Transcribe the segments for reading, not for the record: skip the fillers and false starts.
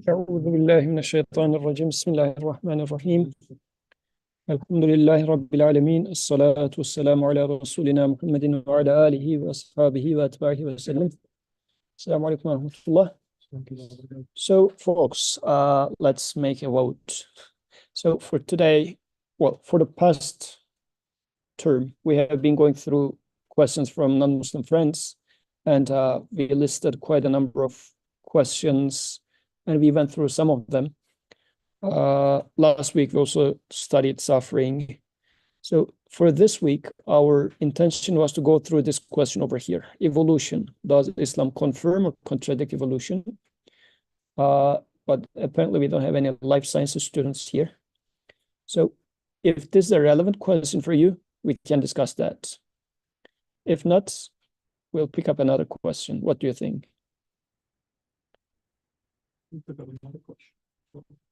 أعوذ بالله من الشيطان الرجيم بسم الله الرحمن الرحيم الحمد لله رب العالمين الصلاة والسلام على رسولنا محمد وعلى آله وأصحابه وأتباعه وسلم. Assalamu alaikum wa rahmatullah. So folks, let's make a vote. So for today, well, for the past term, we have been going through questions from non-Muslim friends, and we listed quite a number of questions, and we went through some of them. Last week, we also studied suffering. So for this week, our intention was to go through this question over here. Evolution. Does Islam confirm or contradict evolution? But apparently we don't have any life sciences students here. So if this is a relevant question for you, we can discuss that. If not, we'll pick up another question. What do you think?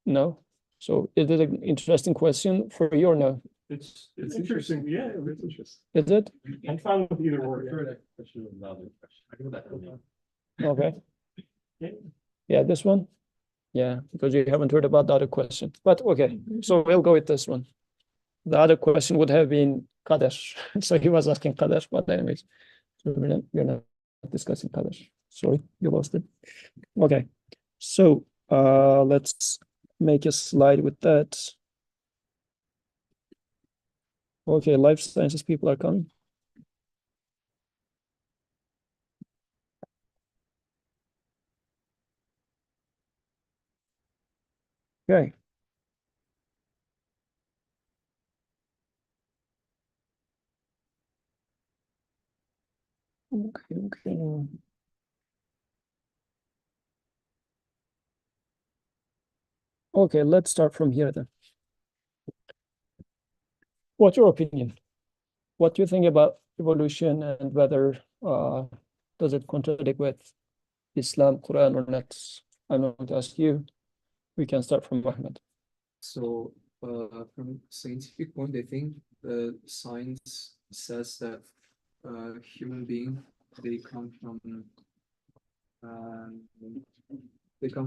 No? So is it an interesting question for you or no? It's interesting. Yeah, it's interesting. Is it? I'm fine with either or. Okay. Yeah. Yeah, this one? Yeah, because you haven't heard about the other question. But okay, so we'll go with this one. The other question would have been Qadar. So he was asking Qadar, but anyways, so we're not discussing Qadar. Sorry, you lost it. Okay, so let's make a slide with that. Okay, life sciences people are coming. Okay. Okay. Okay, let's start from here then. What's your opinion? What do you think about evolution and whether does it contradict with Islam, Quran or not? I'm not going to ask you. We can start from Ahmed. So, from scientific point, I think science says that human being they come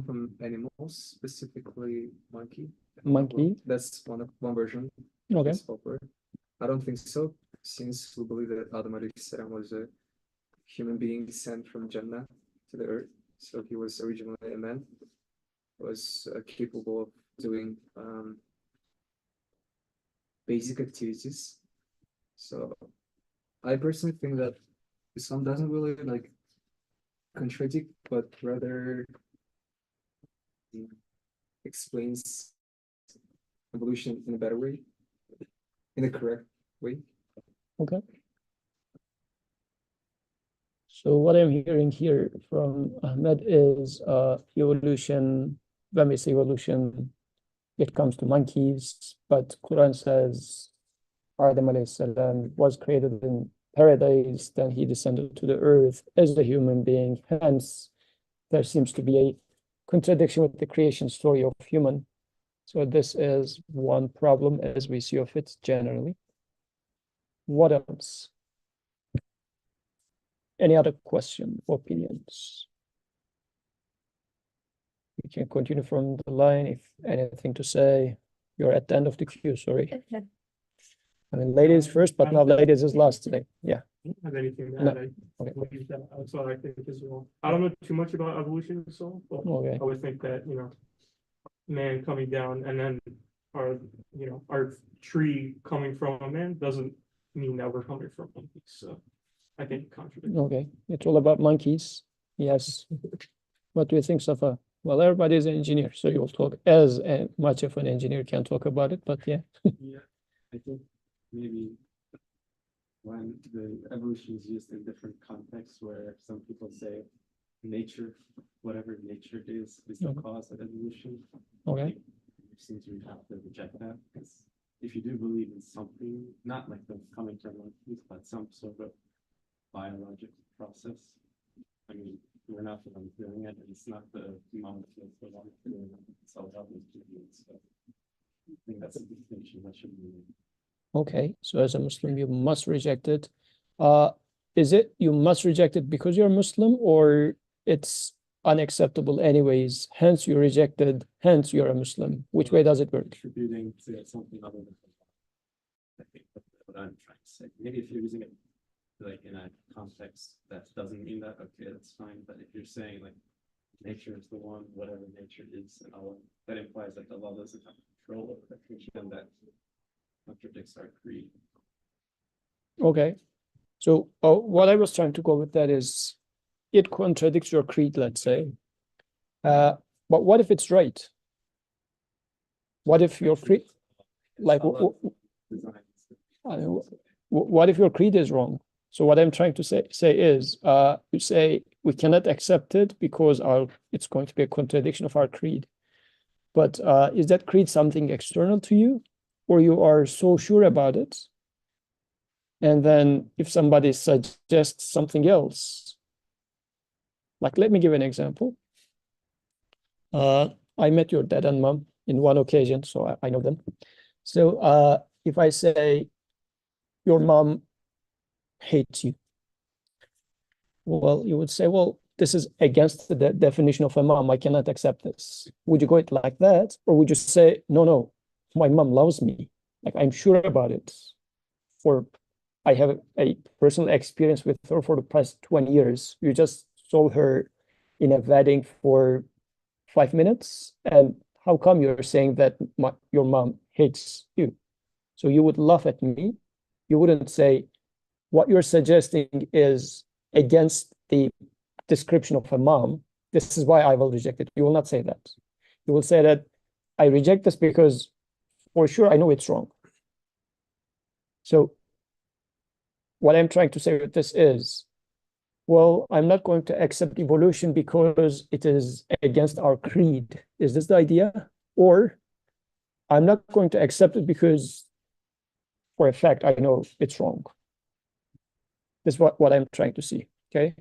from animals, specifically monkey. Monkey. That's one version. Okay. That's popular. I don't think so, since we believe that Adam alayhi salam was a human being sent from Jannah to the earth. So he was originally a man, was capable of doing basic activities. So I personally think that Islam doesn't really like contradict, but rather explains evolution in a better way, in a correct way. Okay. So what I'm hearing here from Ahmed is evolution. When we say evolution, it comes to monkeys, but Quran says Adam alayhi salam was created in paradise, then he descended to the earth as a human being. Hence, there seems to be a contradiction with the creation story of human. So this is one problem as we see of it generally. What else? Any other question, opinions? We can continue from the line if anything to say. You're at the end of the queue, sorry. I mean, ladies first, but now ladies is last today. Yeah. I don't have anything to No. add. Okay. That's what I think as well. I don't know too much about evolution, so but Okay. I would think that, man coming down and then our tree coming from a man doesn't mean that we're coming from monkeys. So I think it contradicts. Okay. It's all about monkeys. Yes. What do you think, Safa? Well, everybody is an engineer, so you'll talk as much of an engineer can talk about it, but yeah. Yeah, I think maybe when the evolution is used in different contexts where some people say nature, whatever nature is the Okay. cause of evolution. Okay. It seems we have to reject that, because if you do believe in something, not like them coming from monkeys, but some sort of biological process, I mean, we're not the ones doing it, and it's not the molecules that are doing it, it's all about the ingredients. So I think that's a distinction that should be made. Okay. So as a Muslim, you must reject it. is it you must reject it because you're Muslim, or it's unacceptable anyways, hence you rejected, hence you're a Muslim? Which way does it work? Attributing to something other than Allah. I think that's what I'm trying to say. Maybe if you're using it like in a context that doesn't mean that, okay, that's fine. But if you're saying like nature is the one, whatever nature is, and Allah, that implies that Allah doesn't have control over that creature, and that contradicts our creed. Okay. So what I was trying to go with that is it contradicts your creed, let's say. But what if it's right? What if your creed, like, what if your creed is wrong? So what I'm trying to say is, you say we cannot accept it because it's going to be a contradiction of our creed. But is that creed something external to you, or you are so sure about it? And then if somebody suggests something else, like, let me give an example. I met your dad and mom in one occasion, so I know them. So if I say your mom hates you, well, you would say, well, this is against the definition of a mom. I cannot accept this. Would you go it like that? Or would you say, no, my mom loves me. Like, I'm sure about it. Or I have a personal experience with her for the past 20 years. You just saw her in a wedding for 5 minutes. And how come you're saying that your mom hates you? So you would laugh at me. You wouldn't say, what you're suggesting is against the description of a mom. This is why I will reject it. You will not say that. You will say that I reject this because for sure I know it's wrong. So what I'm trying to say with this is, well, I'm not going to accept evolution because it is against our creed. Is this the idea? Or I'm not going to accept it because for a fact I know it's wrong. This is what I'm trying to see, okay?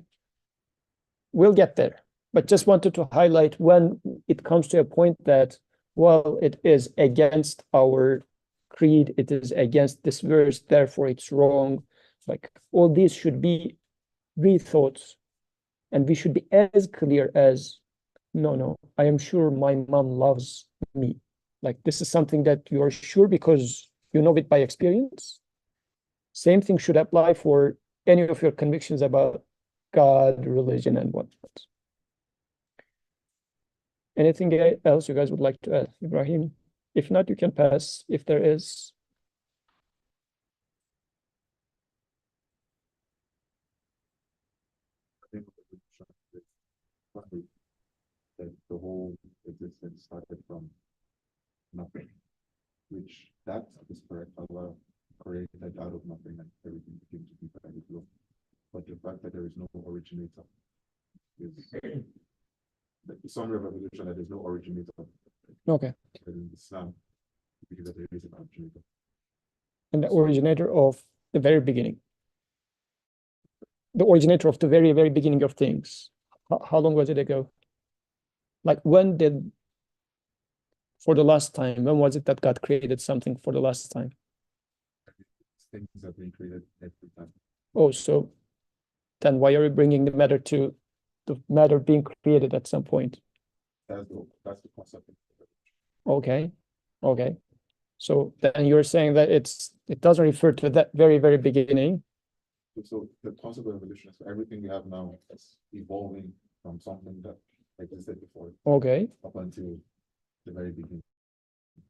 We'll get there, but just wanted to highlight when it comes to a point that, well, it is against our creed, it is against this verse, therefore it's wrong. Like, all these should be rethought, and we should be as clear as, no, I am sure my mom loves me. Like, this is something that you are sure because you know it by experience. Same thing should apply for any of your convictions about God, religion, and whatnot. Anything else you guys would like to add, Ibrahim? If not, you can pass if there is. That the whole existence started from nothing, which that is correct. Allah created out of nothing and everything became to be by His will. But the fact that there is no originator is the summary of evolution, that there's no originator. Okay. But in Islam, because that there is an originator. And the originator of the very beginning. The originator of the very, very beginning of things. How long was it ago? Like, when for the last time, when was it that God created something for the last time? Things have been created every time. Oh, so then why are you bringing the matter to the matter being created at some point? That's the concept of Okay. So then you're saying that it doesn't refer to that very, very beginning. So the concept of evolution is everything we have now is evolving from something that existed before. Okay. Up until the very beginning,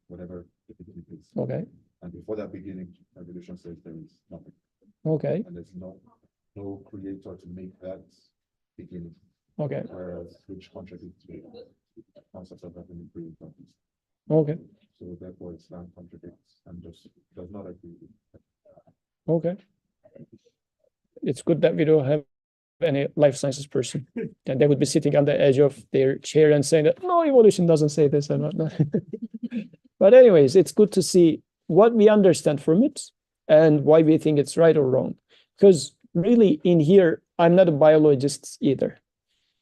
whatever the beginning is. Okay. And before that beginning, evolution says there is nothing. Okay. And there's no creator to make that beginning. Okay. Whereas which contradicts the concept of having a creator. Okay. So therefore Islam contradicts and just does not agree with it. Okay. It's good that we don't have any life sciences person, and they would be sitting on the edge of their chair and saying that no, evolution doesn't say this and whatnot. But anyways, it's good to see what we understand from it and why we think it's right or wrong. Because really in here, I'm not a biologist either.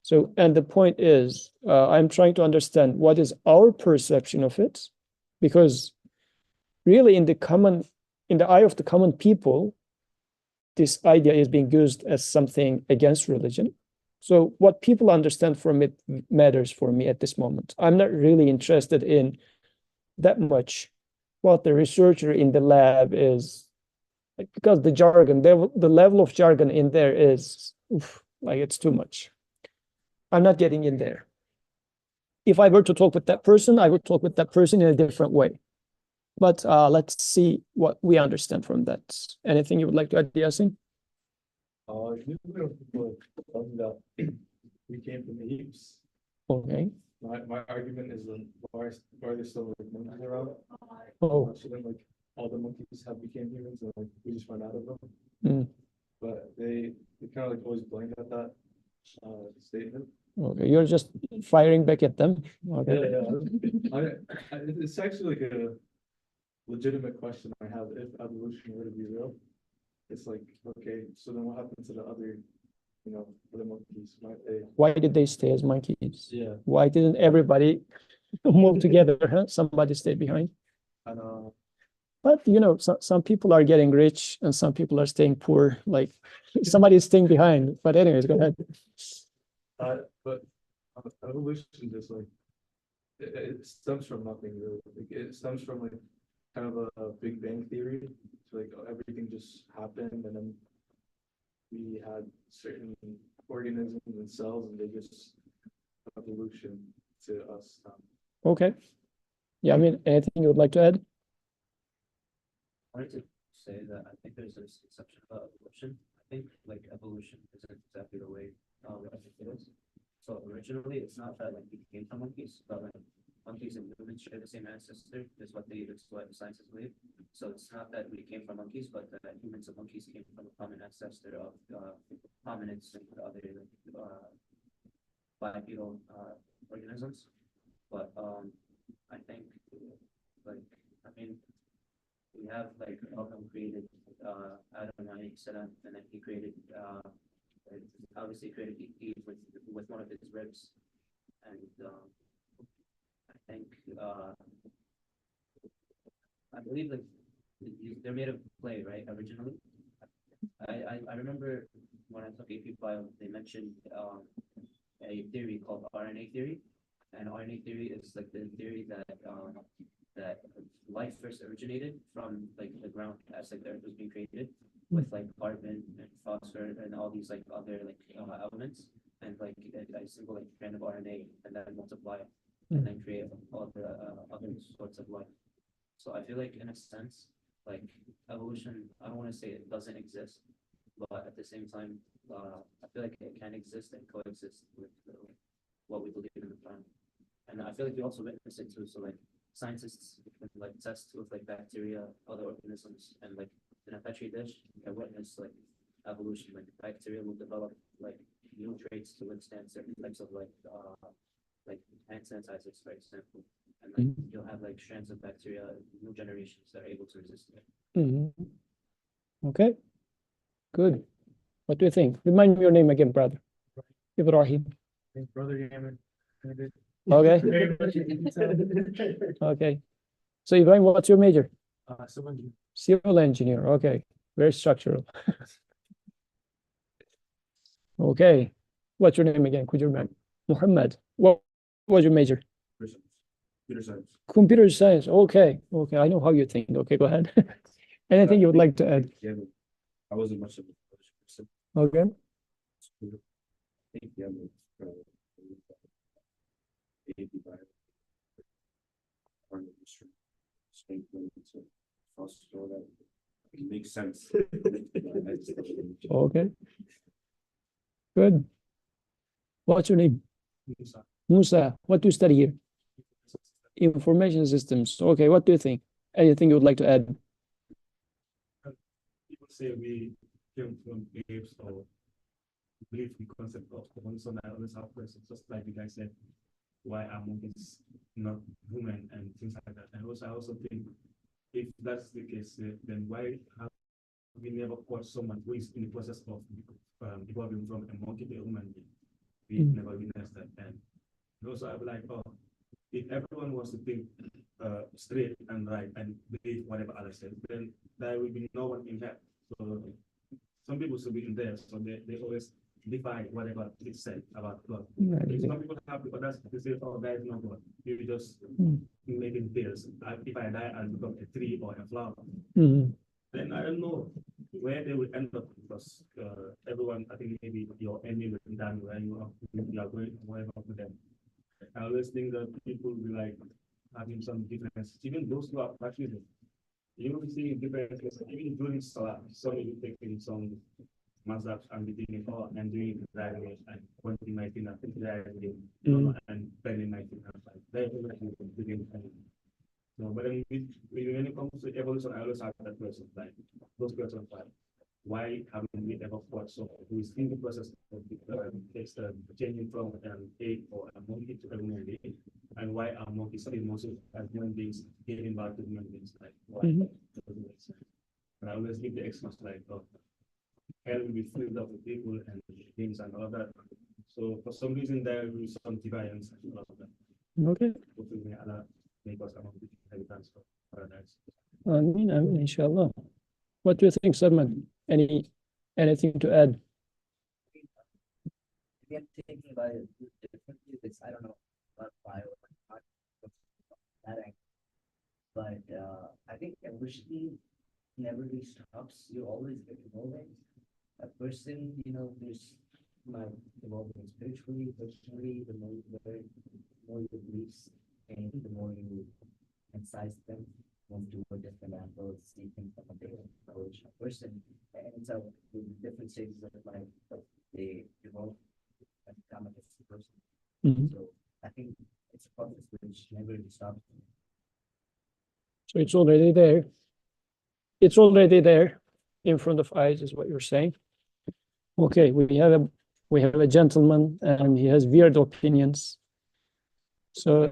So, and the point is, I'm trying to understand what is our perception of it, because really in the eye of the common people, this idea is being used as something against religion. So what people understand from it matters for me at this moment. I'm not really interested in that much what the researcher in the lab is, like, because the jargon, the level of jargon in there is like it's too much. I'm not getting in there. If I were to talk with that person, I would talk with that person in a different way. But let's see what we understand from that. Anything you would like to add, Yasin? People talking that we came from the apes. Okay. My argument is that why are there still like monkeys around? Oh. Shouldn't like all the monkeys have became humans and like we just ran out of them? Mm. But they kind of like always blank at that statement. Okay, you're just firing back at them. Okay. It's actually like a legitimate question I have. If evolution were to be real, it's like, okay, so then what happened to the other, other monkeys? Why did they stay as monkeys? Yeah. Why didn't everybody move together? Huh? Somebody stayed behind. And But some people are getting rich and some people are staying poor. Like somebody is staying behind. But anyways, go ahead. But evolution just like it stems from nothing really. Like, it stems from like kind of a Big Bang theory. So like everything just happened and then we had certain organisms and cells and they just evolution to us. Okay. Yeah, I mean, anything you would like to add? I wanted to say that I think there's a misconception about evolution. I think like evolution isn't exactly the way I think it is. So originally, it's not that like we came from monkeys, but like monkeys and humans share the same ancestor. Is what scientists believe. So it's not that we came from monkeys, but that humans and monkeys came from a common ancestor of hominids and other bipedal organisms. But I think like we have like Adam created Adam salam, and then he created obviously created Eve with one of his ribs, and I think I believe like they're made of clay, right? Originally, I remember when I took AP Bio, they mentioned a theory called RNA theory, and RNA theory is like the theory that life first originated from like the ground as like the earth was being created with like carbon and phosphorus and all these like other like elements and like a single like strand of RNA and then multiply and then create all the other sorts of life. So I feel like in a sense, like evolution, I don't want to say it doesn't exist, but at the same time, I feel like it can exist and coexist with what we believe in the planet. And I feel like we also witness it too. So like scientists can like test with like bacteria, other organisms, and like in a petri dish, you can witness like evolution. Like bacteria will develop like new traits to withstand certain types of like hand sanitizers, for example. And like you'll have like strands of bacteria, new generations that are able to resist it. Okay, good. What do you think? Remind me your name again, brother. Ibrahim. Brother Yaman. Okay. Okay. So Ibrahim, what's your major? Civil engineer. Okay. Very structural. Okay. What's your name again? Could you remember? Muhammad. What was your major? Computer science. Computer science. Okay. Okay. I know how you think. Okay, go ahead. Anything you would like to add? Yeah, I wasn't much of a person. Okay. I think it makes sense. Okay. Good. What's your name? Musa. What do you study here? Information systems. Okay. What do you think? Anything you would like to add? People say we came from apes or believe the concept of Horizon and other persons, just like the guy said, why are monkeys not human and things like that. And also, I also think if that's the case, then why have we never caught someone who is in the process of evolving from a monkey to a human being? We've never witnessed that. And also, I'd be like, oh, if everyone wants to think straight and right and believe whatever others say, then there will be no one in that. So some people still believe in there, so they always defy whatever is said about God. Right. Some people have the audacity to say, oh, that is not God. You just Mm. making pills. If I die, I'll become a tree or a flower. Mhm. Then I don't know where they will end up, because everyone, I think maybe your enemy will be done where you are going, whatever with them. I always think that people will be like having some difference, even those who are practicing. You will see differences, even during Salah, some will be taking some mazhabs and be thinking, oh, I'm doing it right away, and pointing my finger, and bending my finger. They're doing no, but then when it comes to evolution, I always have that question, like those questions, like why haven't we ever fought so who is in the process of changing from an ape or a monkey to a human being, and why are monkeys still mostly as human beings giving back to human beings? Like why doesn't make sense? But I always give the excuse like, oh, hell will be filled up with people and things and all that. So for some reason there will be some deviance and all of that. Okay. Hopefully may Allah make us among the inhabitants of paradise. Ameen, ameen, inshallah. What do you think, Salman? Anything to add? I'm thinking about it differently. It's, I don't know, not bio or not that angle. But I think evolution never really stops. You always get evolving. A person, there's like evolving spiritually, personally, the more you learn, the more your beliefs change, the more you concise them, move to a different angle, see things from a different approach. A person, and so with different stages of life, they evolve and become a different person. Mhm. So I think it's a process which never really stops. So it's already there. It's already there in front of eyes, is what you're saying. Okay, we have a gentleman and he has weird opinions. So,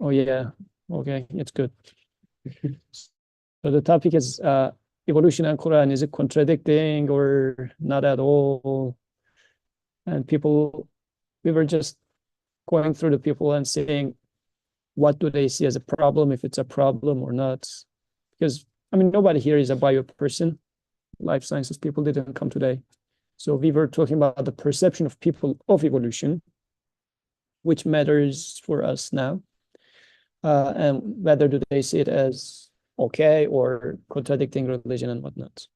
oh yeah, okay, it's good. So the topic is evolution and Quran. Is it contradicting or not at all? And we were just going through the people and saying, what do they see as a problem, if it's a problem or not? Because, I mean, nobody here is a bio person. Life sciences people didn't come today. So we were talking about the perception of people of evolution, which matters for us now. And whether do they see it as okay or contradicting religion and whatnot.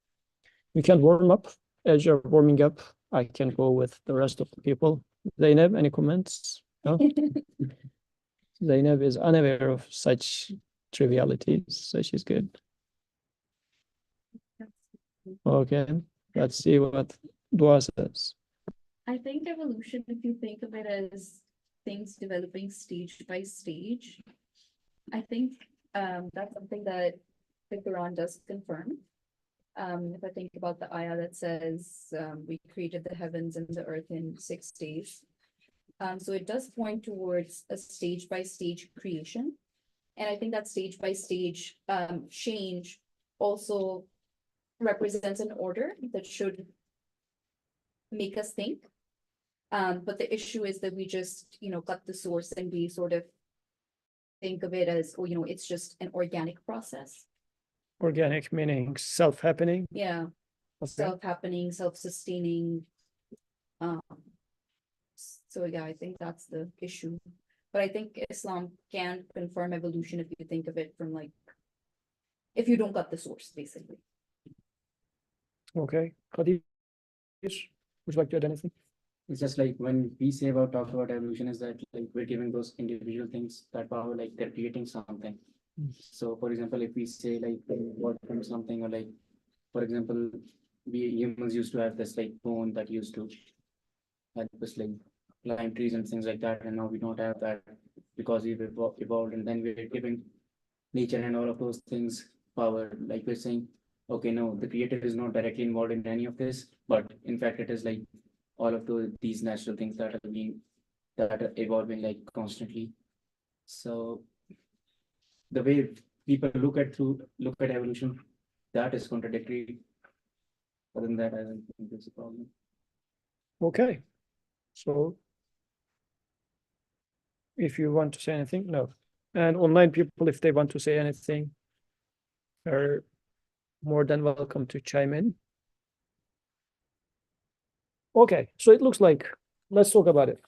We can warm up. As you're warming up, I can go with the rest of the people. Zainab, any comments? No? Zainab is unaware of such trivialities, so she's good. Okay, let's see what Dua says. I think evolution, if you think of it as things developing stage by stage, I think that's something that the Quran does confirm. If I think about the ayah that says we created the heavens and the earth in 6 days. So it does point towards a stage by stage creation. And I think that stage by stage change also represents an order that should make us think. But the issue is that we just, cut the source and we sort of think of it as, it's just an organic process. Organic meaning self-happening. Yeah, Okay. self-happening, self-sustaining. So yeah, I think that's the issue. But I think Islam can confirm evolution if you think of it from if you don't cut the source, basically. Okay. Qadir, would you like to add anything? It's just like when we talk about evolution, is that like we're giving those individual things that power, like they're creating something. So for example, if we say like what from something, or like, for example, we humans used to have this like bone that used to help us like climb trees and things like that, and now we don't have that because we've evolved, and then we're giving nature and all of those things power. Like we're saying, okay, no, the creator is not directly involved in any of this, but in fact it is like all of these natural things that are evolving like constantly. So the way people look at evolution, that is contradictory. Other than that, I don't think there's a problem. Okay. So if you want to say anything, no. And online people, if they want to say anything, are more than welcome to chime in. Okay, so it looks like, let's talk about it.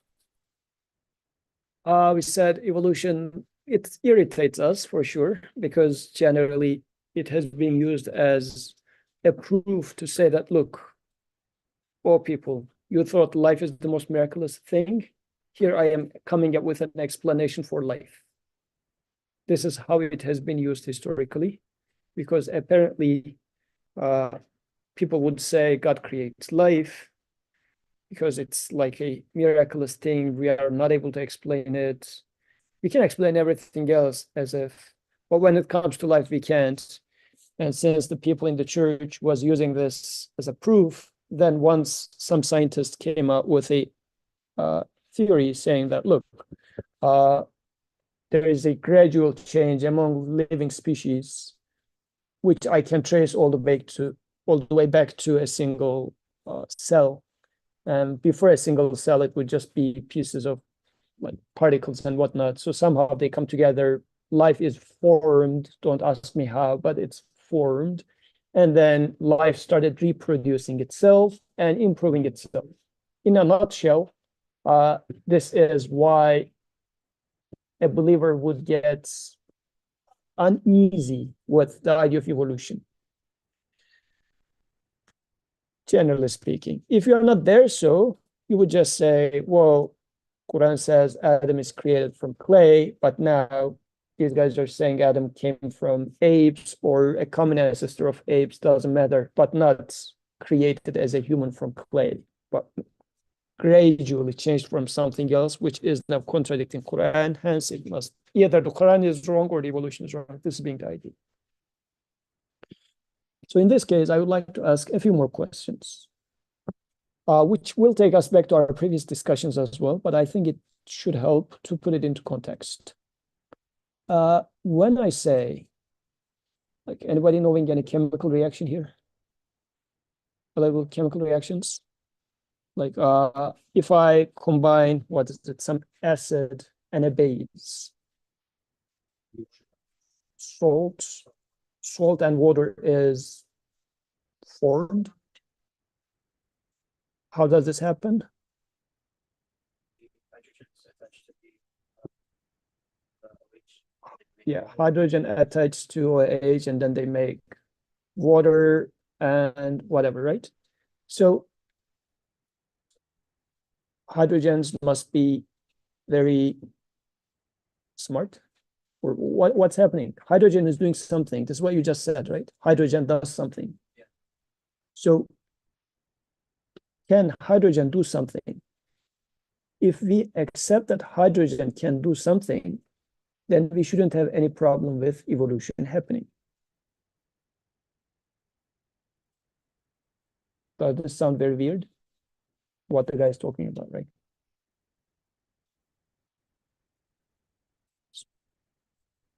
We said evolution, it irritates us for sure, because generally it has been used as a proof to say that, look, all people, you thought life is the most miraculous thing. Here I am coming up with an explanation for life. This is how it has been used historically, because apparently people would say God creates life because it's like a miraculous thing. We are not able to explain it. We can explain everything else as if, but when it comes to life, we can't. And since the people in the church was using this as a proof, then once some scientist came out with a theory saying that, look, there is a gradual change among living species, which I can trace all the way back to a single cell. And before a single cell, it would just be pieces of like particles and whatnot. So somehow they come together. Life is formed. Don't ask me how, but it's formed. And then life started reproducing itself and improving itself. In a nutshell, this is why a believer would get uneasy with the idea of evolution, generally speaking. If you're not there, so you would just say, well, Qur'an says Adam is created from clay, but now these guys are saying Adam came from apes or a common ancestor of apes, doesn't matter, but not created as a human from clay, but gradually changed from something else, which is now contradicting Qur'an. Hence, it must either the Qur'an is wrong or the evolution is wrong. This is being the idea. So in this case, I would like to ask a few more questions, which will take us back to our previous discussions as well, but I think it should help to put it into context. When I say, like, anybody knowing any chemical reaction here? Reliable chemical reactions? Like, if I combine, what is it, some acid and a base, salt and water is formed. How does this happen? Yeah, hydrogen attached to OH and then they make water and whatever, right? So hydrogens must be very smart. Or what's happening? Hydrogen is doing something. This is what you just said, right? Hydrogen does something. Yeah. So can hydrogen do something? If we accept that hydrogen can do something, then we shouldn't have any problem with evolution happening. Does this sound very weird? What the guy is talking about, right?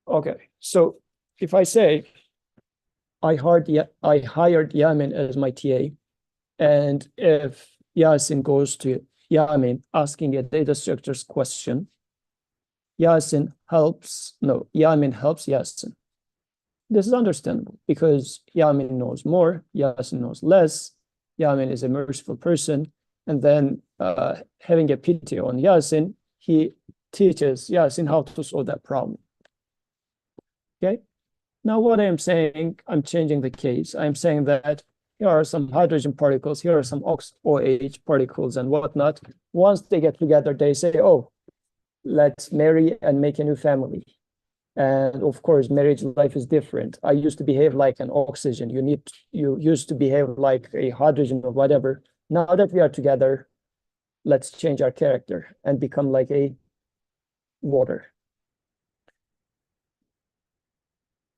Okay, so if I say I hired Yamin as my TA, and if Yasin goes to Yamin asking a data structures question, Yamin helps Yasin. This is understandable because Yamin knows more, Yasin knows less. Yamin is a merciful person, and then having a pity on Yasin, he teaches Yasin how to solve that problem. Okay. Now what I am saying, I'm changing the case. I'm saying that here are some hydrogen particles, here are some OH particles and whatnot. Once they get together, they say, oh, let's marry and make a new family. And of course, marriage life is different. I used to behave like an oxygen. You used to behave like a hydrogen or whatever. Now that we are together, let's change our character and become like a water.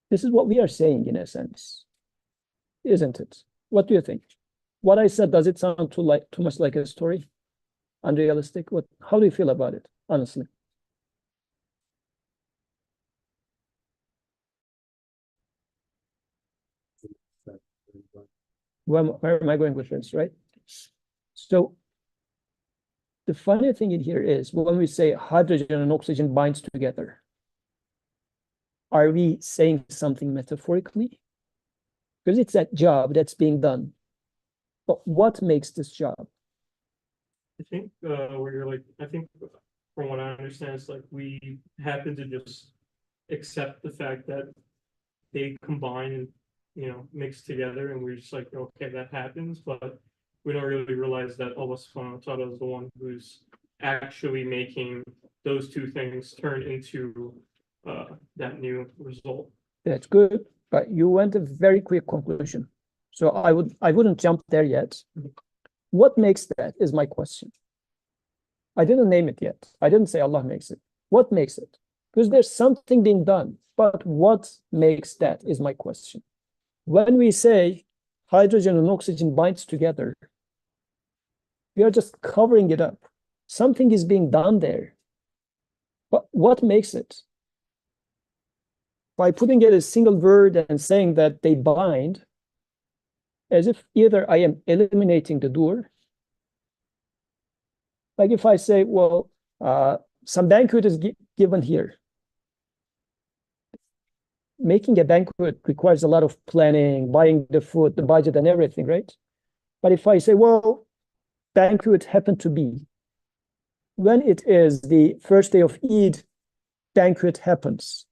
This is what we are saying in a sense, isn't it? What do you think? What I said, does it sound too much like a story? Unrealistic? How do you feel about it, honestly? Where am I going with this, right? So the funny thing in here is when we say hydrogen and oxygen binds together, are we saying something metaphorically? Because it's that job that's being done. But what makes this job? I think, where you're like, I think from what I understand, it's like we happen to just accept the fact that they combine and, mix together, and we're just like, okay, that happens, but we don't really realize that Allah subhanahu wa ta'ala is the one who's actually making those two things turn into that new result. That's good, but you went a very quick conclusion. So I wouldn't jump there yet. What makes that is my question. I didn't name it yet. I didn't say Allah makes it. What makes it? Because there's something being done, but what makes that is my question. When we say hydrogen and oxygen binds together, we are just covering it up. Something is being done there. But what makes it? By putting it as a single word and saying that they bind, as if either I am eliminating the doer. Like if I say, well, some banquet is given here. Making a banquet requires a lot of planning, buying the food, the budget and everything, right? But if I say, well, banquet happened to be, when it is the first day of Eid, banquet happens.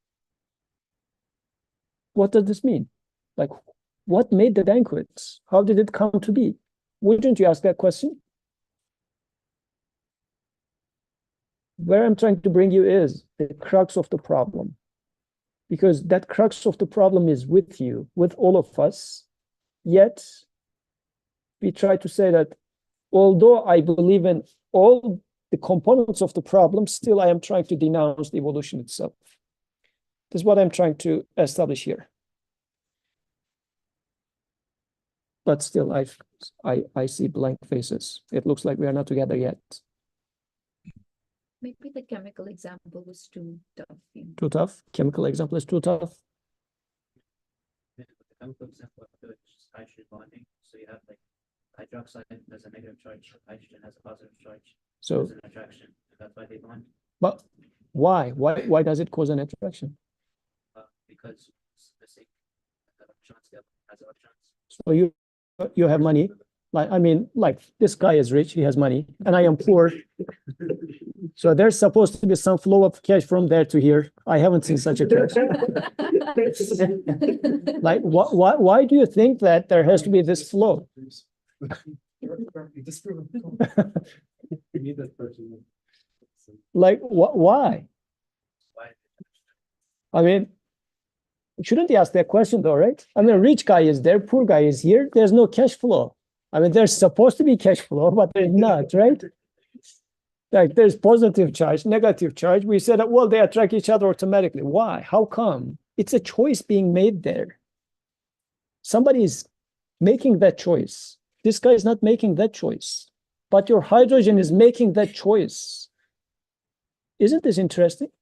What does this mean? Like, what made the banquets? How did it come to be? Wouldn't you ask that question? Where I'm trying to bring you is the crux of the problem. Because that crux of the problem is with you, with all of us. Yet, we try to say that although I believe in all the components of the problem, still I am trying to denounce the evolution itself. This is what I'm trying to establish here. But still, I see blank faces. It looks like we are not together yet. Maybe the chemical example was too tough. Too tough? Chemical example is too tough? The chemical example I feel like it's just hydrogen bonding. So you have like hydroxide has a negative charge, hydrogen has a positive charge. So there's an attraction, and that's why they bond. But why? Why does it cause an attraction? Because it's the same electrons has electrons. So you have money. Like, I mean, like this guy is rich, he has money, and I am poor. So there's supposed to be some flow of cash from there to here. I haven't seen such a cash. Like, why do you think that there has to be this flow? Like, why? I mean, shouldn't you ask that question though, right? I mean, a rich guy is there, poor guy is here. There's no cash flow. I mean, there's supposed to be cash flow, but there's not, right? Like there's positive charge, negative charge. We said, well, they attract each other automatically. Why? How come? It's a choice being made there. Somebody is making that choice. This guy is not making that choice, but your hydrogen is making that choice. Isn't this interesting?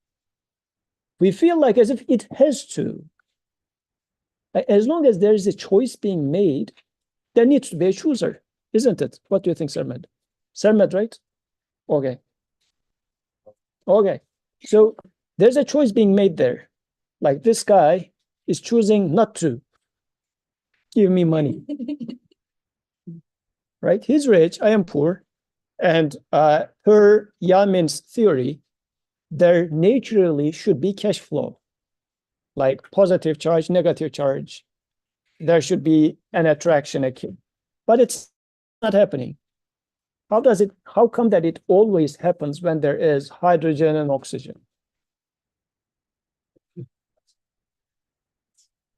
We feel like as if it has to. As long as there is a choice being made, there needs to be a chooser, isn't it? What do you think, Sermed? Sermed, right? Okay. Okay. So there's a choice being made there. Like this guy is choosing not to give me money. Right? He's rich, I am poor. And per Yamin's theory, there naturally should be cash flow. Like positive charge, negative charge. There should be an attraction, but it's not happening. How come that it always happens when there is hydrogen and oxygen?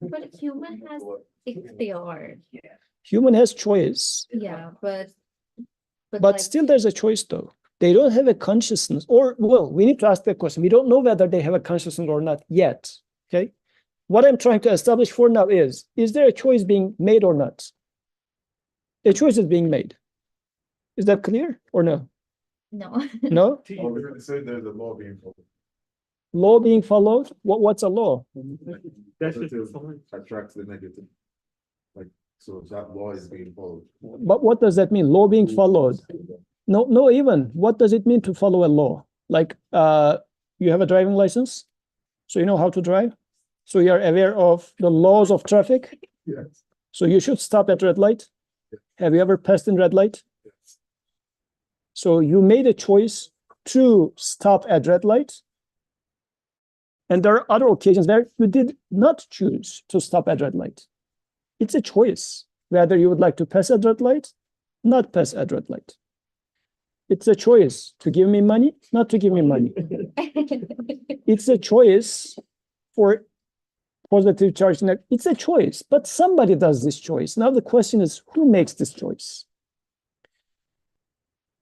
But human has ikhtiar. Human has choice. Yeah, but like, still there's a choice though. They don't have a consciousness, or well, we need to ask that question. We don't know whether they have a consciousness or not yet. Okay. What I'm trying to establish for now is there a choice being made or not? A choice is being made. Is that clear or no? no. No? Say there's a law being followed. Law being followed? What's a law? That's just Positive attracts the negative. Like, so that law is being followed. But what does that mean? Law being followed? No, even. What does it mean to follow a law? Like, you have a driving license, so you know how to drive. So you're aware of the laws of traffic. Yes. So you should stop at red light. Yes. Have you ever passed in red light? Yes. So you made a choice to stop at red light. And there are other occasions where you did not choose to stop at red light. It's a choice whether you would like to pass at red light, not pass at red light. It's a choice to give me money, not to give me money. It's a choice for positive charge. It's a choice, but somebody does this choice. Now the question is, who makes this choice?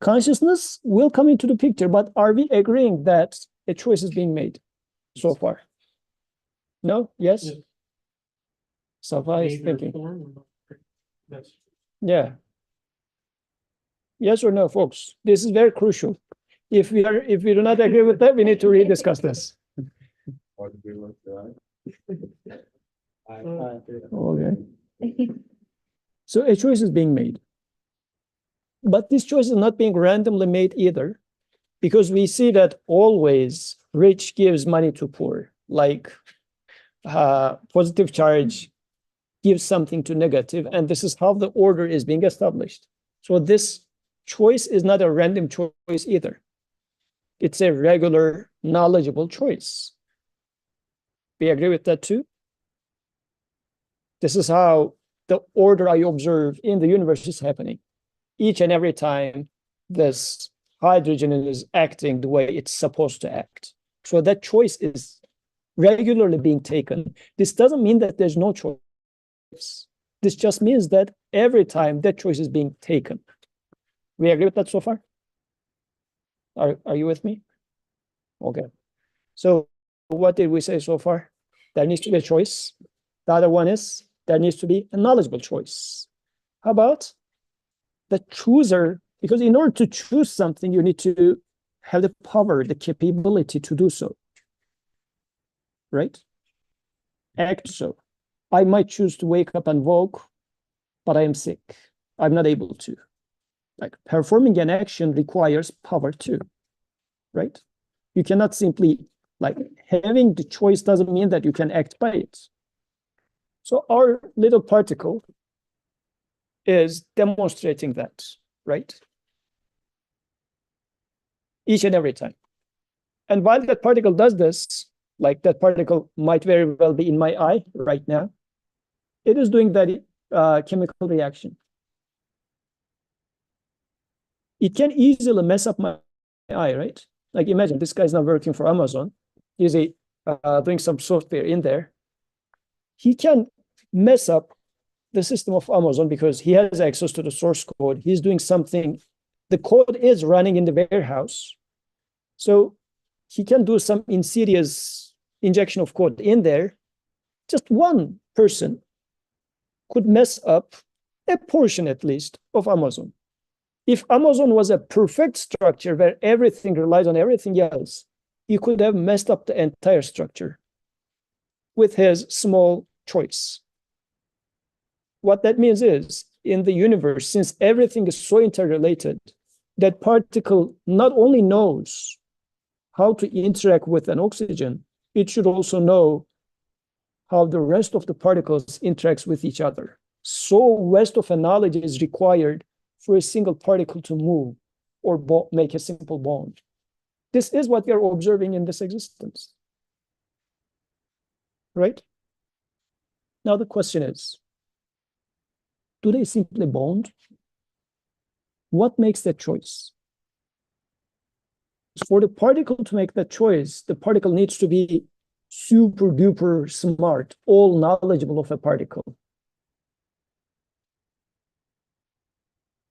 Consciousness will come into the picture, but are we agreeing that a choice is being made so far? No? Yes? Yes. Safa is Major thinking. form or not? That's Yeah. Yes or no, folks? This is very crucial. If we do not agree with that, we need to rediscuss this. What do we want to add? Okay. So a choice is being made. But this choice is not being randomly made either, because we see that always rich gives money to poor, like positive charge gives something to negative, and this is how the order is being established. So this choice is not a random choice either. It's a regular, knowledgeable choice. We agree with that too? This is how the order I observe in the universe is happening. Each and every time this hydrogen is acting the way it's supposed to act. So that choice is regularly being taken. This doesn't mean that there's no choice. This just means that every time that choice is being taken. We agree with that so far? Are you with me? Okay. So what did we say so far? There needs to be a choice. The other one is there needs to be a knowledgeable choice. How about the chooser? Because in order to choose something, you need to have the power, the capability to do so. Right? Act so. I might choose to wake up and walk, but I am sick. I'm not able to. Like performing an action requires power too, right? You cannot simply, like having the choice doesn't mean that you can act by it. So our little particle is demonstrating that, right? Each and every time. And while that particle does this, like that particle might very well be in my eye right now, it is doing that chemical reaction. It can easily mess up my eye, right? Like imagine this guy's not working for Amazon. He's doing some software in there. He can mess up the system of Amazon because he has access to the source code. He's doing something. The code is running in the warehouse. So he can do some insidious injection of code in there. Just one person could mess up a portion, at least, of Amazon. If Amazon was a perfect structure where everything relies on everything else, he could have messed up the entire structure with his small choice. What that means is, in the universe, since everything is so interrelated, that particle not only knows how to interact with an oxygen, it should also know how the rest of the particles interacts with each other. So vast of a knowledge is required for a single particle to move or make a simple bond. This is what we are observing in this existence. Right? Now the question is, do they simply bond? What makes that choice? For the particle to make that choice, the particle needs to be super duper smart, all knowledgeable of a particle.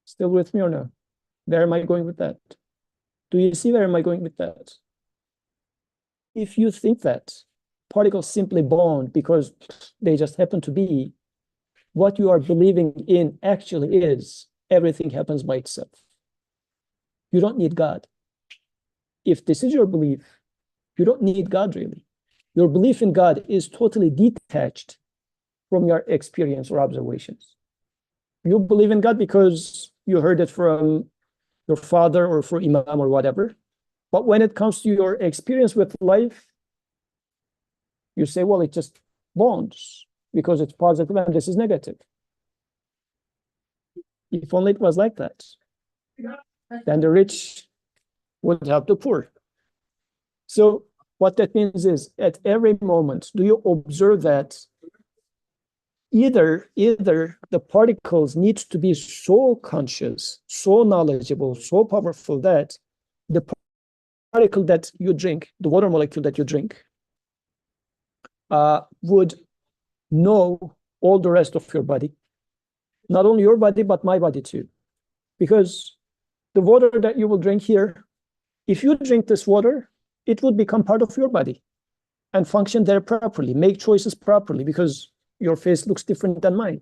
Still with me or no? Where am I going with that? Do you see where am I going with that? If you think that particles simply bond because they just happen to be, what you are believing in actually is everything happens by itself. You don't need God. If this is your belief, you don't need God really. Your belief in God is totally detached from your experience or observations. You believe in God because you heard it from your father or from Imam or whatever. But when it comes to your experience with life, you say, well, it just bonds because it's positive and this is negative. If only it was like that. then the rich would help the poor. So what that means is at every moment, do you observe that either the particles need to be so conscious, so knowledgeable, so powerful that the particle that you drink, the water molecule that you drink, would know all the rest of your body, not only your body, but my body too. Because the water that you will drink here, if you drink this water, it would become part of your body and function there properly, make choices properly, because your face looks different than mine.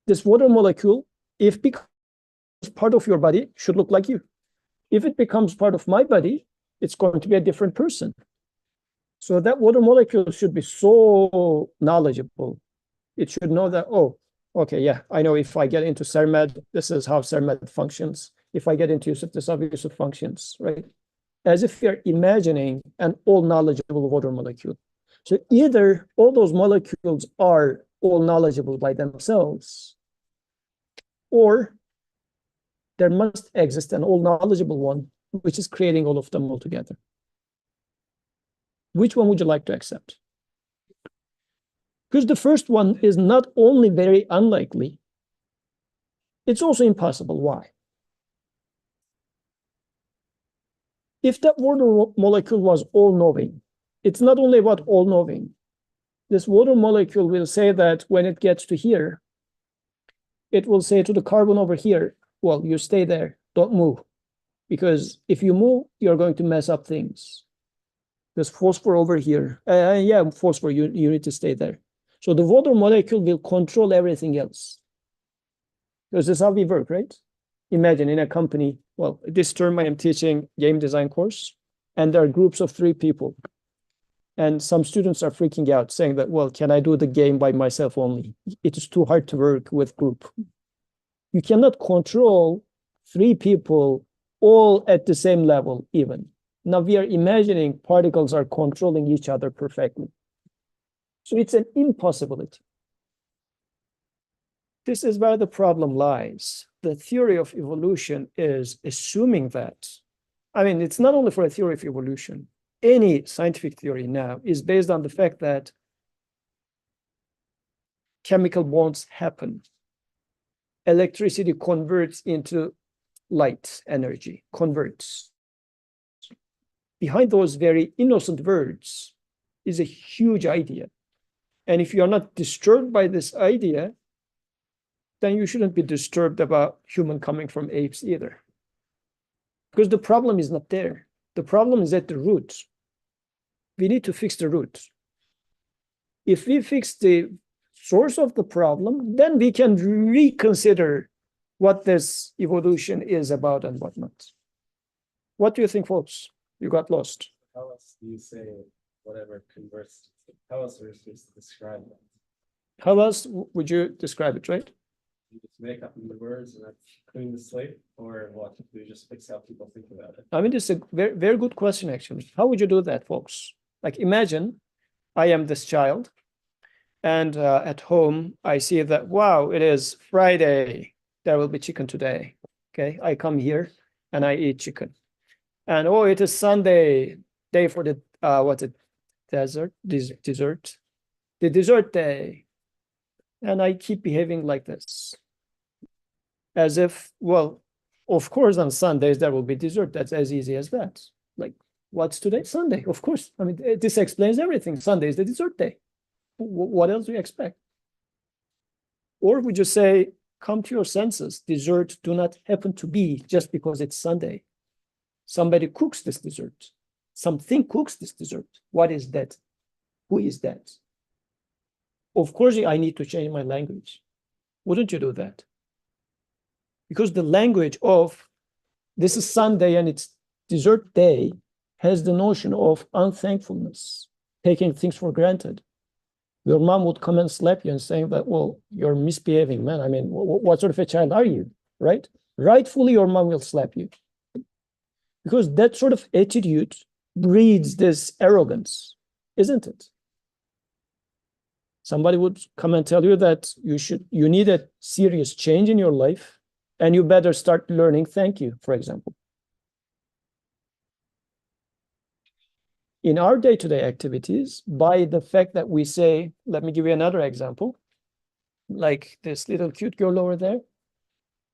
This water molecule, if it becomes part of your body, should look like you. If it becomes part of my body, it's going to be a different person. So that water molecule should be so knowledgeable. It should know that, oh, okay, yeah, I know if I get into CERMED, this is how CERMED functions. If I get into Yusuf, this is how Yusuf functions, right? As if you're imagining an all-knowledgeable water molecule. So either all those molecules are all knowledgeable by themselves, or there must exist an all-knowledgeable one, which is creating all of them all together. Which one would you like to accept? Because the first one is not only very unlikely, it's also impossible. Why? If that water molecule was all-knowing, it's not only about all-knowing. This water molecule will say that when it gets to here, it will say to the carbon over here, well, you stay there, don't move. Because if you move, you're going to mess up things. There's phosphor over here. Yeah, phosphor, you need to stay there. So the water molecule will control everything else. Because this is how we work, right? Imagine in a company, well, this term I am teaching game design course, and there are groups of 3 people. And some students are freaking out, saying that, well, can I do the game by myself only? It is too hard to work with group. You cannot control 3 people all at the same level even. Now we are imagining particles are controlling each other perfectly. So it's an impossibility. This is where the problem lies. The theory of evolution is assuming that. I mean, it's not only for a theory of evolution. Any scientific theory now is based on the fact that chemical bonds happen. Electricity converts into light energy, converts. Behind those very innocent words is a huge idea. And if you are not disturbed by this idea, then you shouldn't be disturbed about human coming from apes either. Because the problem is not there. The problem is at the root. We need to fix the root. If we fix the source of the problem, then we can reconsider what this evolution is about and whatnot. What do you think, folks? You got lost. How else do you say whatever converts? How else are you supposed to describe that? How else would you describe it, right? You just make up new words and that's clean the slate, or what? Do you just fix how people think about it? I mean, this is a very, very good question, actually. How would you do that, folks? Like, imagine I am this child, and at home, I see that, wow, it is Friday. There will be chicken today. Okay, I come here and I eat chicken. And oh, it is Sunday, day for the, what's it, dessert, the dessert day. And I keep behaving like this. As if, well, of course, on Sundays, there will be dessert. That's as easy as that. Like, what's today? Sunday, of course. I mean, this explains everything. Sunday is the dessert day. What else do you expect? Or would you say, come to your senses. Dessert do not happen to be just because it's Sunday. Somebody cooks this dessert. Something cooks this dessert. What is that? Who is that? Of course, I need to change my language. Wouldn't you do that? Because the language of this is Sunday and it's dessert day has the notion of unthankfulness, taking things for granted. Your mom would come and slap you and saying that, well, you're misbehaving, man. I mean, what sort of a child are you, right? Rightfully, your mom will slap you. Because that sort of attitude breeds this arrogance, isn't it? Somebody would come and tell you that you need a serious change in your life. And you better start learning thank you, for example. In our day-to-day activities, by the fact that we say, let me give you another example, like this little cute girl over there.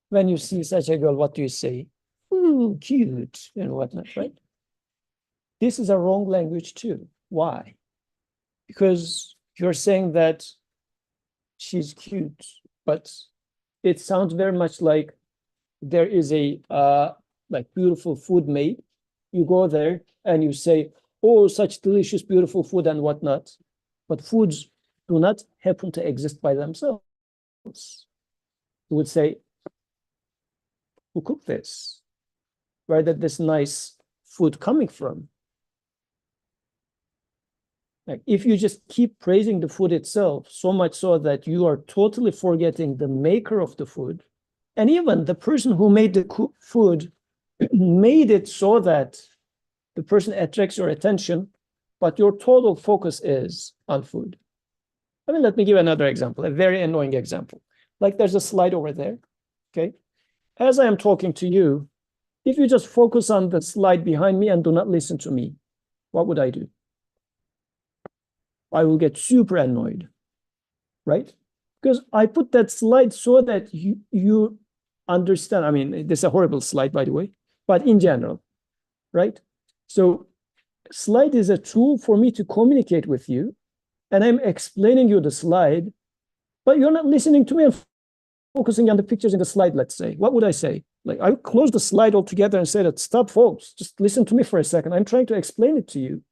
When you see such a girl, what do you say? Ooh, cute, and whatnot, right? This is a wrong language too. Why? Because you're saying that she's cute, but it sounds very much like there is a like beautiful food made. You go there and you say, oh, such delicious, beautiful food and whatnot. But foods do not happen to exist by themselves. You would say, who cooked this? Where did this nice food coming from? Like, if you just keep praising the food itself, so much so that you are totally forgetting the maker of the food, and even the person who made the food made it so that the person attracts your attention, but your total focus is on food. I mean, let me give another example, a very annoying example. Like there's a slide over there, okay? As I am talking to you, if you just focus on the slide behind me and do not listen to me, what would I do? I will get super annoyed, right? Because I put that slide so that you understand. I mean, this is a horrible slide, by the way, but in general, right? So slide is a tool for me to communicate with you, and I'm explaining you the slide, but you're not listening to me and focusing on the pictures in the slide, let's say. What would I say? Like, I would close the slide altogether and say that, stop, folks, just listen to me for a second. I'm trying to explain it to you.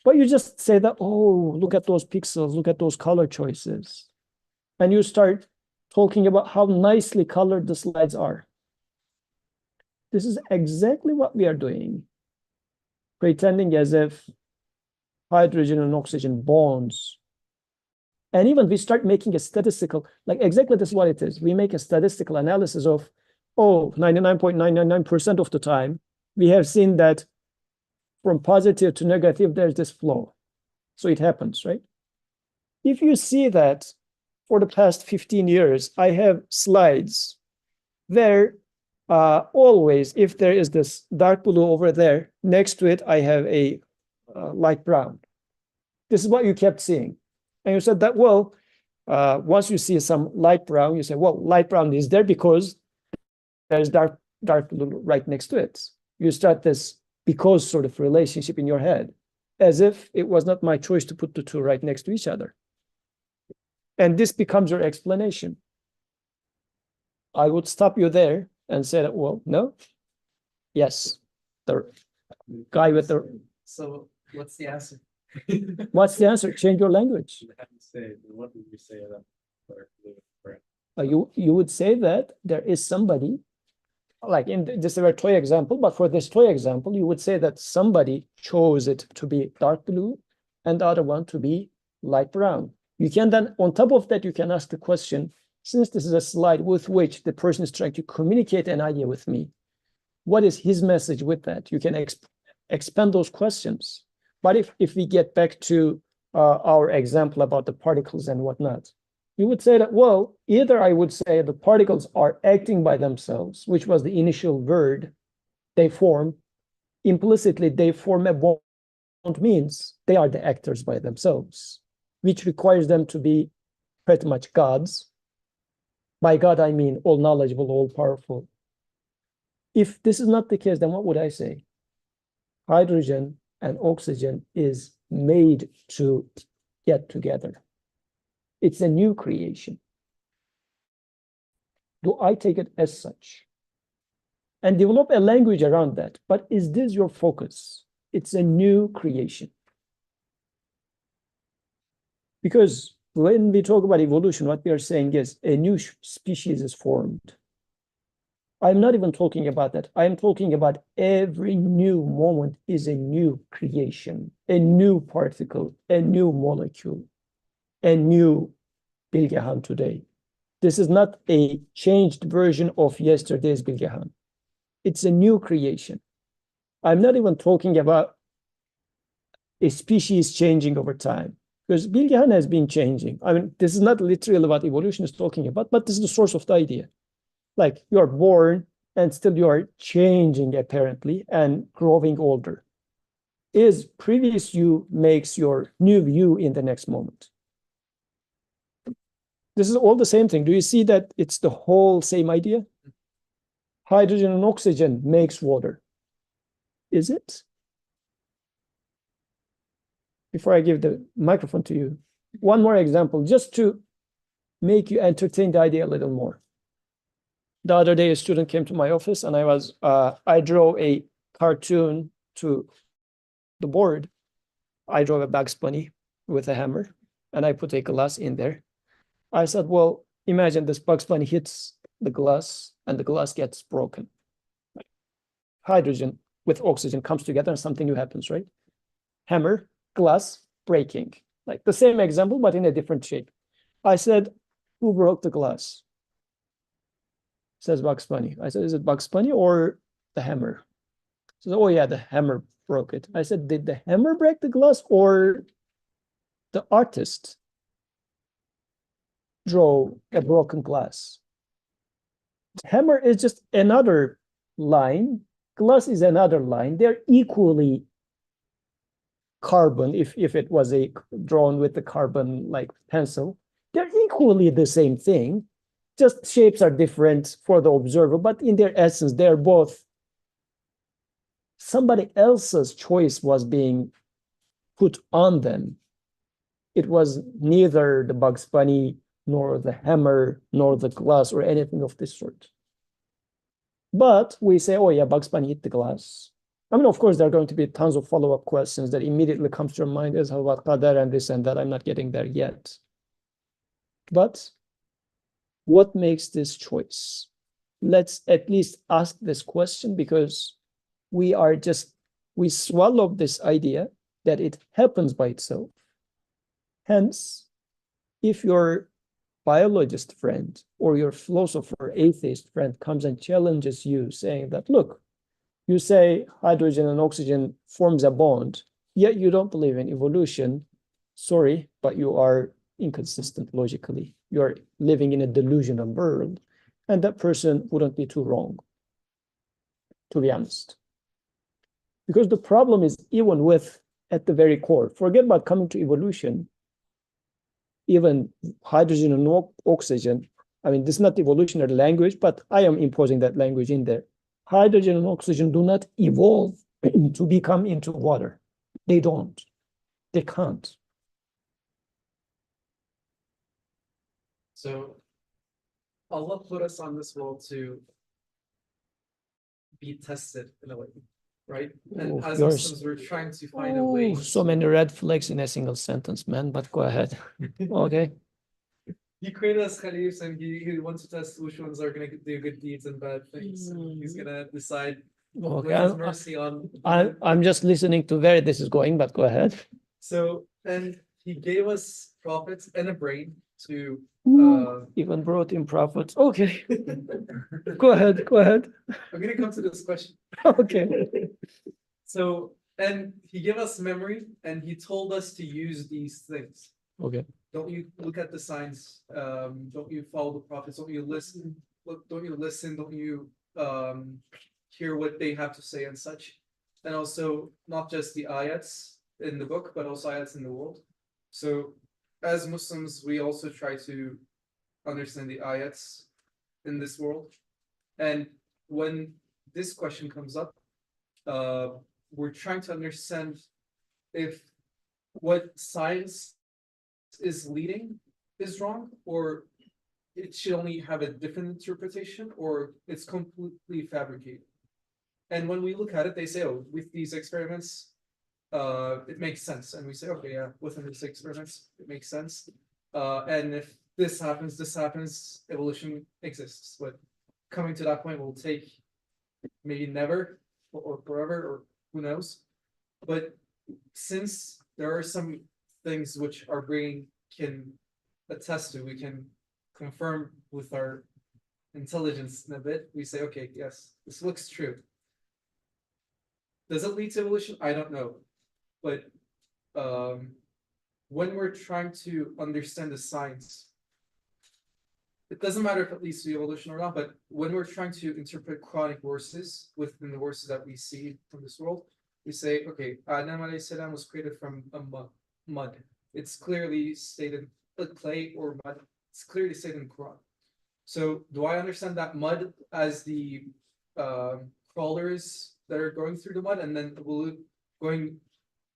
But you just say that, oh, look at those pixels, look at those color choices. And you start talking about how nicely colored the slides are. This is exactly what we are doing. Pretending as if hydrogen and oxygen bonds. And even we start making a statistical, like exactly this is what it is. We make a statistical analysis of, oh, 99.999% of the time, we have seen that from positive to negative, there's this flow. So it happens, right? If you see that for the past 15 years, I have slides where always, if there is this dark blue over there, next to it, I have a light brown. This is what you kept seeing. And you said that, well, once you see some light brown, you say, well, light brown is there because there's dark blue right next to it. You start this because sort of relationship in your head, as if it was not my choice to put the two right next to each other. And this becomes your explanation. I would stop you there and say that, well, no, yes, the guy with the... So what's the answer? What's the answer? Change your language. What would you say about you would say that there is somebody, like in this is a toy example, but for this toy example, you would say that somebody chose it to be dark blue and the other one to be light brown. You can then, on top of that, you can ask the question, since this is a slide with which the person is trying to communicate an idea with me, what is his message with that? You can expand those questions. But if we get back to our example about the particles and whatnot, you would say that, well, either I would say the particles are acting by themselves, which was the initial word, they form, implicitly they form a bond, means they are the actors by themselves, which requires them to be pretty much gods. By God, I mean all knowledgeable, all powerful. If this is not the case, then what would I say? Hydrogen and oxygen is made to get together. It's a new creation. Do I take it as such? And develop a language around that. But is this your focus? It's a new creation. Because when we talk about evolution, what we are saying is a new species is formed. I'm not even talking about that. I'm talking about every new moment is a new creation, a new particle, a new molecule, a new Bilgehan today. This is not a changed version of yesterday's Bilgehan. It's a new creation. I'm not even talking about a species changing over time, because Bilgehan has been changing. I mean, this is not literally what evolution is talking about, but this is the source of the idea. Like you're born and still you are changing apparently and growing older. Is previous you makes your new you in the next moment. This is all the same thing. Do you see that it's the whole same idea? Hydrogen and oxygen makes water. Is it? Before I give the microphone to you, one more example, just to make you entertain the idea a little more. The other day, a student came to my office and I drew a cartoon to the board. I drew a Bugs Bunny with a hammer and I put a glass in there. I said, well, imagine this Bugs Bunny hits the glass and the glass gets broken. Hydrogen with oxygen comes together and something new happens, right? Hammer, glass, breaking. Like the same example, but in a different shape. I said, who broke the glass? Says Bugs Bunny. I said, is it Bugs Bunny or the hammer? He says, oh yeah, the hammer broke it. I said, did the hammer break the glass or the artist draw a broken glass? Hammer is just another line. Glass is another line. They're equally carbon, if it was a drawn with the carbon like pencil. They're equally the same thing. Just shapes are different for the observer, but in their essence, they're both somebody else's choice was being put on them. It was neither the Bugs Bunny, nor the hammer, nor the glass, or anything of this sort. But we say, oh yeah, Bugs Bunny hit the glass. I mean, of course, there are going to be tons of follow-up questions that immediately comes to your mind as how about qadar and this and that. I'm not getting there yet. But what makes this choice? Let's at least ask this question, because we swallow this idea that it happens by itself. Hence, if your biologist friend or your philosopher, atheist friend comes and challenges you saying that, look, you say hydrogen and oxygen forms a bond, yet you don't believe in evolution. Sorry, but you are inconsistent logically. You're living in a delusional world, and that person wouldn't be too wrong, to be honest. Because the problem is even with, at the very core, forget about coming to evolution, even hydrogen and oxygen, I mean, this is not evolutionary language, but I am imposing that language in there. Hydrogen and oxygen do not evolve to become into water. They don't. They can't. So Allah put us on this world to be tested in a way, right? And as Muslims, we're trying to find a way. So many red flags in a single sentence, man, but go ahead. Okay. He created us Khalifs, and he wants to test which ones are going to do good deeds and bad things. And he's going to decide with his mercy on. I'm just listening to where this is going, but go ahead. So, and he gave us prophets and a brain to even brought in prophets. Okay. Go ahead. Go ahead. I'm going to come to this question. Okay. So, and he gave us memory, and he told us to use these things. Okay. Don't you look at the signs? Don't you follow the prophets? Don't you listen? Don't you listen? Don't you hear what they have to say and such? And also not just the ayats in the book, but also ayats in the world. So as Muslims, we also try to understand the ayats in this world. And when this question comes up, we're trying to understand if what science is leading is wrong, or it should only have a different interpretation, or it's completely fabricated. And when we look at it, they say, oh, with these experiments, it makes sense. And we say, okay, yeah, within these experiments, it makes sense. And if this happens, evolution exists. But coming to that point will take maybe never or forever, or who knows. But since there are some things which our brain can attest to, we can confirm with our intelligence in a bit, we say, okay, yes, this looks true. Does it lead to evolution? I don't know. But when we're trying to understand the science, it doesn't matter if it leads to evolution or not, but when we're trying to interpret Quranic verses within the verses that we see from this world, we say, okay, Adam alayhi salam was created from a mud. It's clearly stated, clay or mud. It's clearly stated in the Quran. So do I understand that mud as the crawlers that are going through the mud and then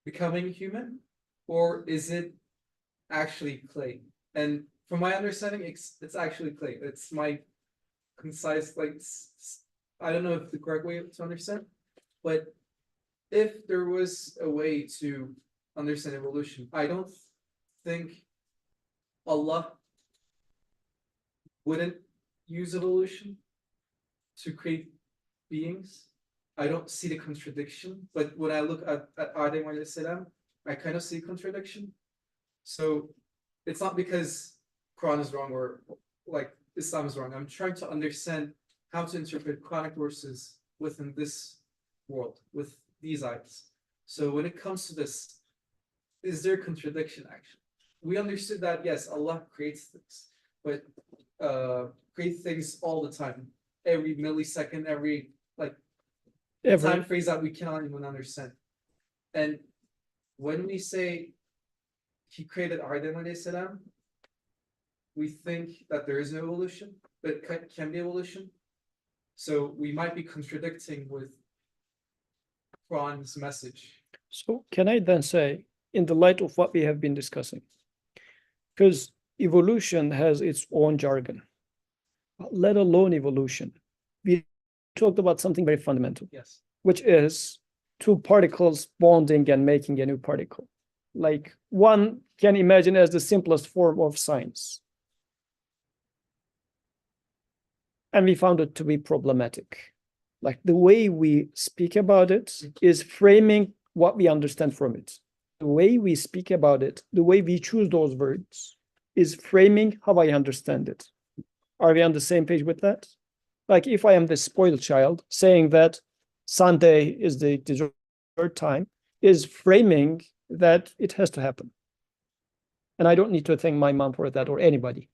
becoming human, or is it actually clay? And from my understanding, it's actually clay. It's my concise, like, I don't know if the correct way to understand, but if there was a way to understand evolution, I don't think Allah wouldn't use evolution to create beings. I don't see the contradiction, but when I look at Adam alayhi salam, I kind of see contradiction. So it's not because Quran is wrong or like Islam is wrong. I'm trying to understand how to interpret Quranic verses within this world, with these eyes. So when it comes to this, is there contradiction actually? We understood that, yes, Allah creates things, but create things all the time, every millisecond, every time phrase that we cannot even understand. And when we say he created Adam alayhi salam, we think that there is no evolution, but it can be evolution. So we might be contradicting with Quran's message. So can I then say, in the light of what we have been discussing, because evolution has its own jargon, let alone evolution, we talked about something very fundamental, Yes. which is two particles bonding and making a new particle. Like one can imagine as the simplest form of science. And we found it to be problematic. Like the way we speak about it is framing what we understand from it. The way we speak about it, the way we choose those words is framing how I understand it. Are we on the same page with that? Like if I am the spoiled child, saying that Sunday is the dessert time is framing that it has to happen. And I don't need to thank my mom for that or anybody.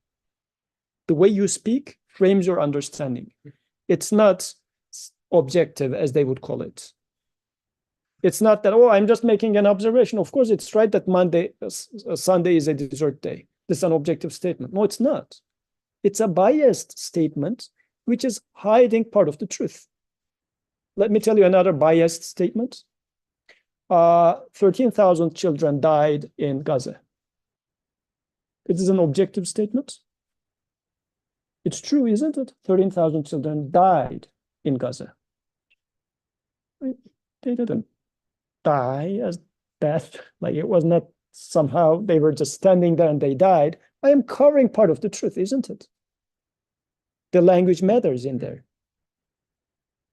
The way you speak frames your understanding. It's not objective, as they would call it. It's not that, oh, I'm just making an observation. Of course, it's right that Sunday is a dessert day. This is an objective statement. No, it's not. It's a biased statement, which is hiding part of the truth. Let me tell you another biased statement. 13,000 children died in Gaza. It is an objective statement. It's true, isn't it? 13,000 children died in Gaza. They didn't die as death. Like it was not somehow they were just standing there and they died. I am covering part of the truth, isn't it? The language matters in there.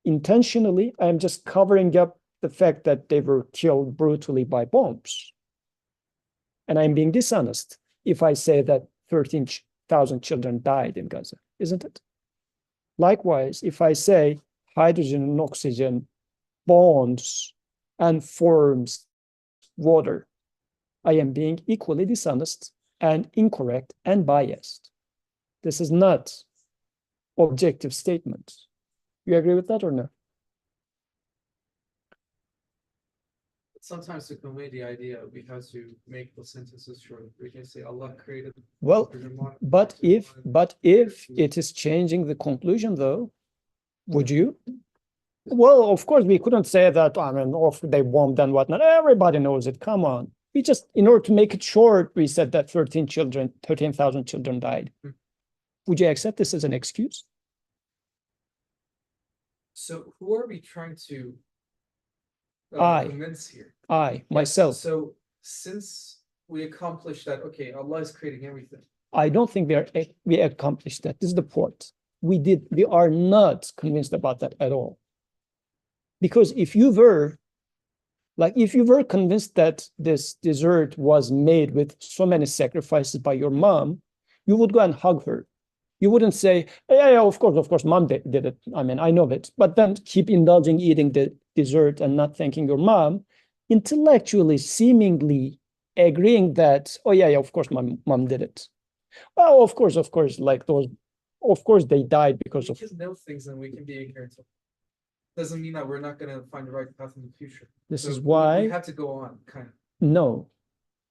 Intentionally, I am just covering up the fact that they were killed brutally by bombs. And I'm being dishonest if I say that 13,000 children died in Gaza, isn't it? Likewise, if I say hydrogen and oxygen bonds and forms water, I am being equally dishonest and incorrect and biased. This is not objective statement. You agree with that or no? Sometimes to convey the idea, we have to make the sentences short. We can say Allah created. Well, but if it is changing the conclusion, though, would you? Well, of course, we couldn't say that, I mean, if they bombed and whatnot. Everybody knows it. Come on. We just, in order to make it short, we said that 13,000 children died. Would you accept this as an excuse? So who are we trying to convince here? Myself. So since we accomplished that, okay, Allah is creating everything. I don't think we accomplished that. This is the point. We are not convinced about that at all. Because if you were convinced that this dessert was made with so many sacrifices by your mom, you would go and hug her. You wouldn't say, yeah, of course, mom did it. I mean, I know it. But then keep indulging eating the dessert and not thanking your mom, intellectually, seemingly agreeing that, oh, yeah, of course, my mom did it. Well, of course, like those of course they died because We of, can know things and we can be ignorant of. Doesn't mean that we're not gonna find the right path in the future. this So is we why, have to go on, kind of. no,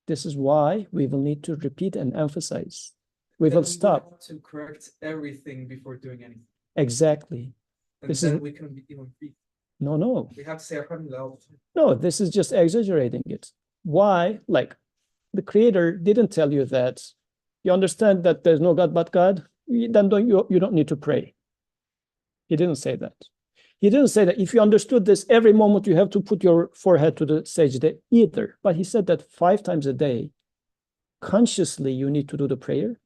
this is why we will need to repeat and emphasize. We Then will would stop. have to correct everything before doing anything. Exactly. And This is- then we can be even free. No. We have to say Alhamdulillah all the time. No, this is just exaggerating it. Why? Like, the creator didn't tell you that. You understand that there's no God but God, then you don't need to pray. He didn't say that. He didn't say that if you understood this, every moment you have to put your forehead to the sajda either. But he said that 5 times a day, consciously you need to do the prayer.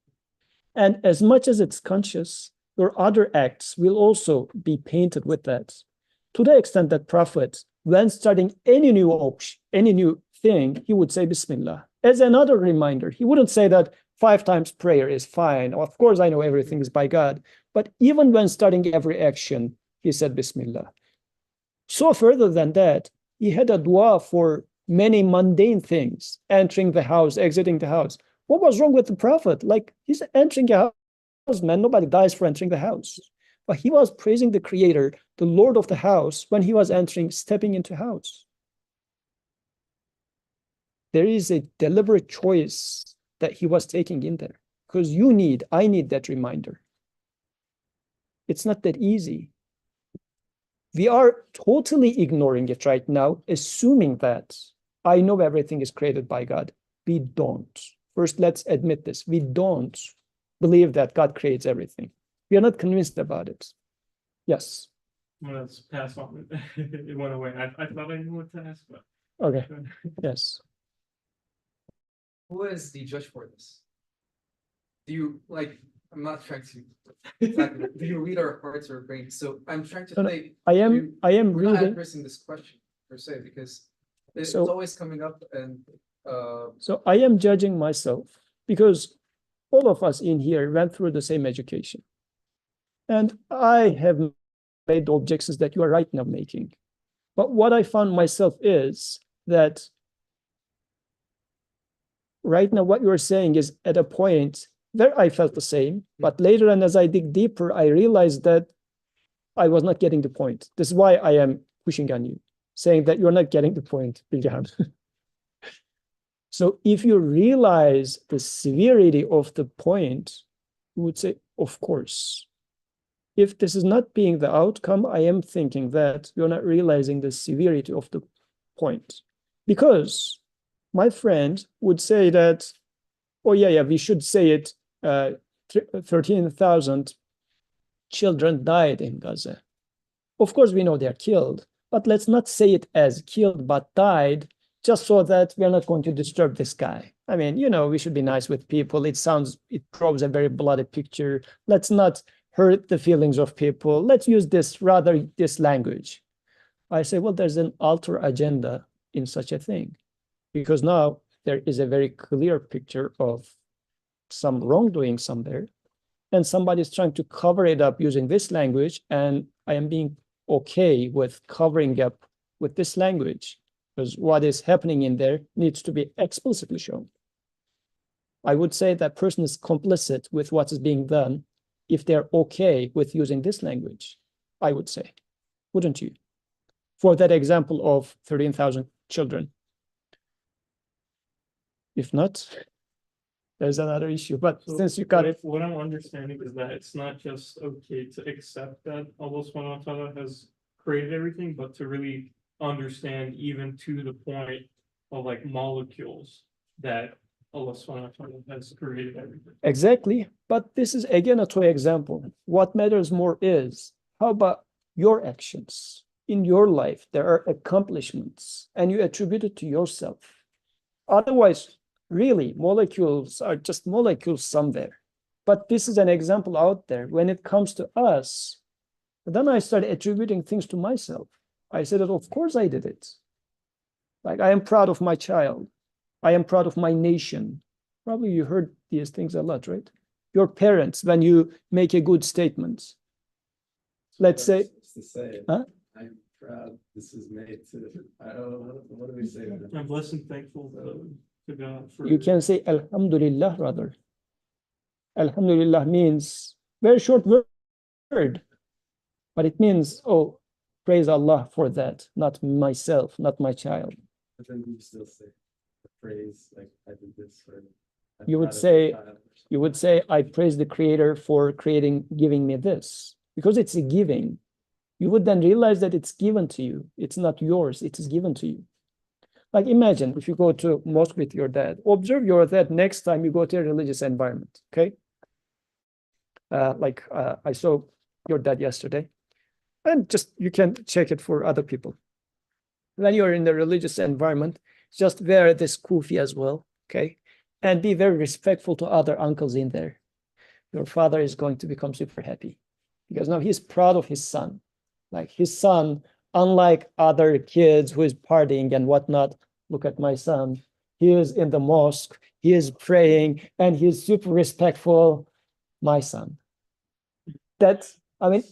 And as much as it's conscious, your other acts will also be painted with that. To the extent that Prophet, when starting any new option, any new thing, he would say Bismillah. As another reminder, he wouldn't say that 5 times prayer is fine. Of course, I know everything is by God. But even when starting every action, he said Bismillah. So further than that, he had a dua for many mundane things, entering the house, exiting the house. What was wrong with the Prophet? Like, he's entering a house, man. Nobody dies for entering the house. But he was praising the Creator, the Lord of the house, when he was stepping into house. There is a deliberate choice that he was taking in there, because I need that reminder. It's not that easy. We are totally ignoring it right now, assuming that I know everything is created by God. We don't. First, let's admit this. We don't believe that God creates everything. We are not convinced about it. Yes. Well, let's pass on. It went away. I thought I knew what to ask, but. Okay. Yes. Who is the judge for this? Do you I'm not trying to exactly, do you read our hearts or brains? So I'm trying to No, say I am we're not reading. addressing this question per se because it's So- always coming up and So I am judging myself because all of us in here went through the same education. And I have made the objections that you are right now making. But what I found myself is that right now what you're saying is at a point where I felt the same, but later on as I dig deeper, I realized that I was not getting the point. This is why I am pushing on you, saying that you're not getting the point, Bilgehan. So if you realize the severity of the point, you would say, of course. If this is not being the outcome, I am thinking that you're not realizing the severity of the point. Because my friend would say that, oh yeah, we should say it, 13,000 children died in Gaza. Of course, we know they're killed, but let's not say it as killed but died, just so that we're not going to disturb this guy. I mean, we should be nice with people. It proves a very bloody picture. Let's not hurt the feelings of people. Let's use this language. I say, well, there's an alter agenda in such a thing, because now there is a very clear picture of some wrongdoing somewhere, and somebody is trying to cover it up using this language, and I am being okay with covering up with this language, because what is happening in there needs to be explicitly shown. I would say that person is complicit with what is being done if they're okay with using this language, I would say, wouldn't you? For that example of 13,000 children. If not, there's another issue, but So since you got it. What I'm understanding is that it's not just okay to accept that Allah subhanahu wa ta'ala has created everything, but to really understand even to the point of like molecules that Allah subhanahu wa ta'ala has created everything. Exactly, but this is again a toy example. What matters more is, how about your actions? In your life, there are accomplishments, and you attribute it to yourself. Otherwise, really, molecules are just molecules somewhere. But this is an example out there. When it comes to us, then I started attributing things to myself. I said that, of course I did it. Like, I am proud of my child. I am proud of my nation. Probably you heard these things a lot, right? Your parents, when you make a good statement. Let's say, huh? I'm proud this is made to, I don't know, what do we say? I'm blessed and thankful to God for. You can say Alhamdulillah rather. Alhamdulillah means Very short word, but it means, oh, praise Allah for that, not myself, not my child. But then you still say the phrase like I did this or I'm You would proud of say- my child or something. You would say, I praise the Creator for giving me this, because it's a giving. You would then realize that it's given to you. It's not yours, it is given to you. Like imagine if you go to mosque with your dad, observe your dad next time you go to a religious environment, okay? I saw your dad yesterday, and just you can check it for other people. When you're in the religious environment, just wear this kufi as well, okay? And be very respectful to other uncles in there. Your father is going to become super happy because now he's proud of his son. Like his son, unlike other kids who is partying and whatnot, look at my son. He is in the mosque, he is praying, and he's super respectful. My son.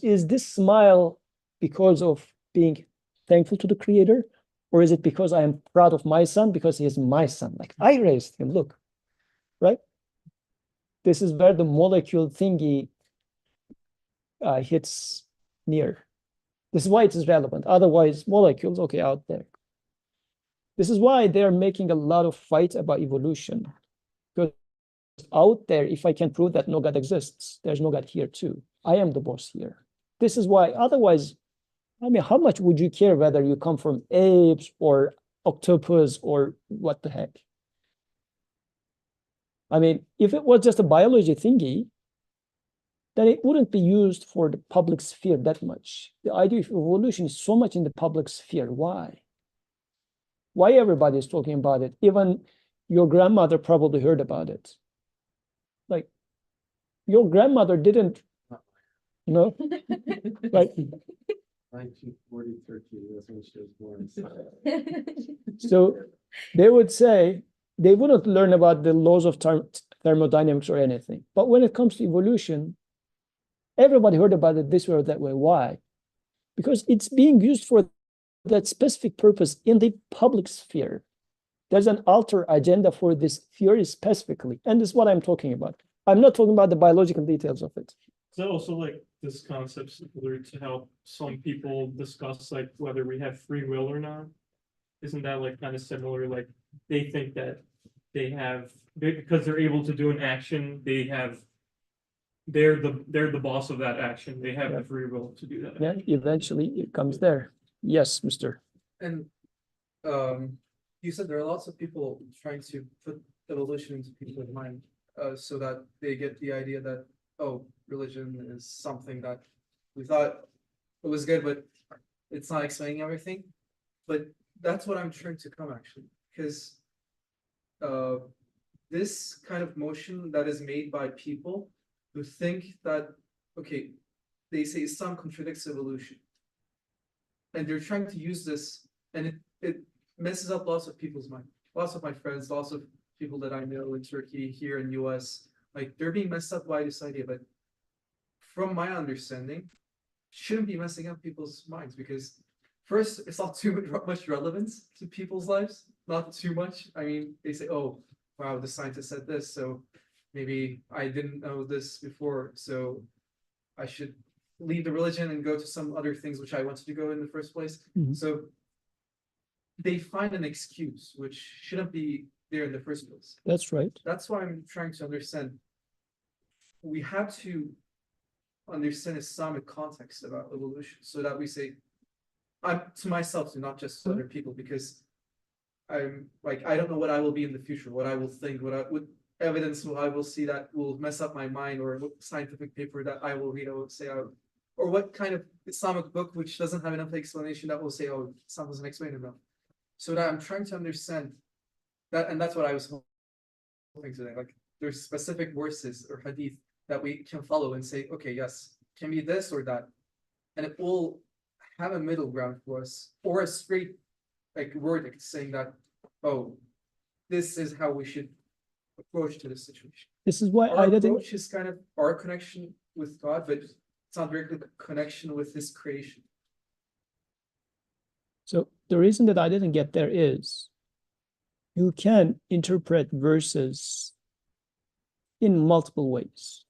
Is this smile because of being thankful to the Creator? Or is it because I am proud of my son because he is my son? Like I raised him, look, right? This is where the molecule thingy hits near. This is why it is relevant. Otherwise, molecules, okay, out there. This is why they're making a lot of fight about evolution. Because out there, if I can prove that no God exists, there's no God here too. I am the boss here. This is why, otherwise, how much would you care whether you come from apes or octopus or what the heck? If it was just a biology thingy, then it wouldn't be used for the public sphere that much. The idea of evolution is so much in the public sphere. Why? Why everybody is talking about it? Even your grandmother probably heard about it. Like, your grandmother didn't, like, 1940 Turkey, that's when she was born. so they would say, they wouldn't learn about the laws of thermodynamics or anything. But when it comes to evolution, everybody heard about it this way or that way. Why? Because it's being used for that specific purpose in the public sphere. There's an alter agenda for this theory specifically. And this is what I'm talking about. I'm not talking about the biological details of it. So also like this concept similar to how some people discuss like whether we have free will or not. Isn't that like kind of similar? Like they think that because they're able to do an action, they're the boss of that action. They have the free will to do that. Yeah, eventually it comes there. Yes, Mr. And you said there are lots of people trying to put evolution into people's mind, so that they get the idea that, oh, religion is something that we thought it was good, but it's not explaining everything. But that's what I'm trying to come actually, because this kind of motion that is made by people who think that, okay, they say Islam contradicts evolution. And they're trying to use this, and it messes up lots of people's mind. Lots of my friends, lots of people that I know in Turkey, here in US, like they're being messed up by this idea. But from my understanding, shouldn't be messing up people's minds, because first, it's not too much relevance to people's lives. Not too much. They say, oh, wow, the scientist said this, so maybe I didn't know this before, so I should leave the religion and go to some other things which I wanted to go in the first place. Mhm. So they find an excuse which shouldn't be there in the first place. That's right. That's why I'm trying to understand. We have to understand Islamic context about evolution, so that we say, I'm to myself, to not just to other people, because I'm like, I don't know what I will be in the future, what I will think, what evidence I will see that will mess up my mind, or what scientific paper that I will read, I will say, or what kind of Islamic book which doesn't have enough explanation that will say, oh, Islam doesn't explain enough. So that I'm trying to understand that, and that's what I was hoping today. Like there's specific verses or hadith that we can follow and say, okay, yes, can be this or that, and it will have a middle ground for us, or a straight like verdict saying that, oh, this is how we should approach to this situation. This is why Our I didn't. approach is kind of our connection with God, but it's not directly connection with His creation. So the reason that I didn't get there is you can interpret verses in multiple ways.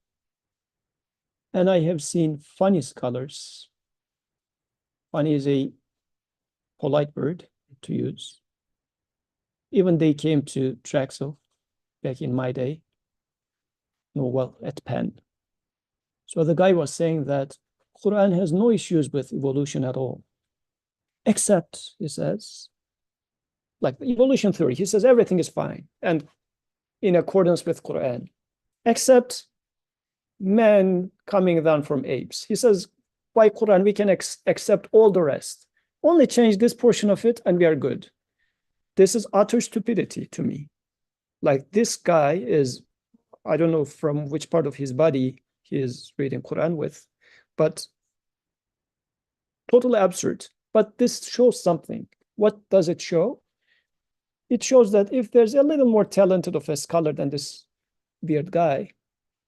And I have seen funny scholars. Funny is a polite word to use. Even they came to Traxel back in my day. No, well, at Penn. So the guy was saying that Quran has no issues with evolution at all. Except, he says, like the evolution theory, he says everything is fine and in accordance with Quran, except men coming down from apes. He says, by Quran, we can accept all the rest. Only change this portion of it and we are good. This is utter stupidity to me. Like this guy is, I don't know from which part of his body he is reading Quran with, but totally absurd. But this shows something. What does it show? It shows that if there's a little more talented of a scholar than this weird guy,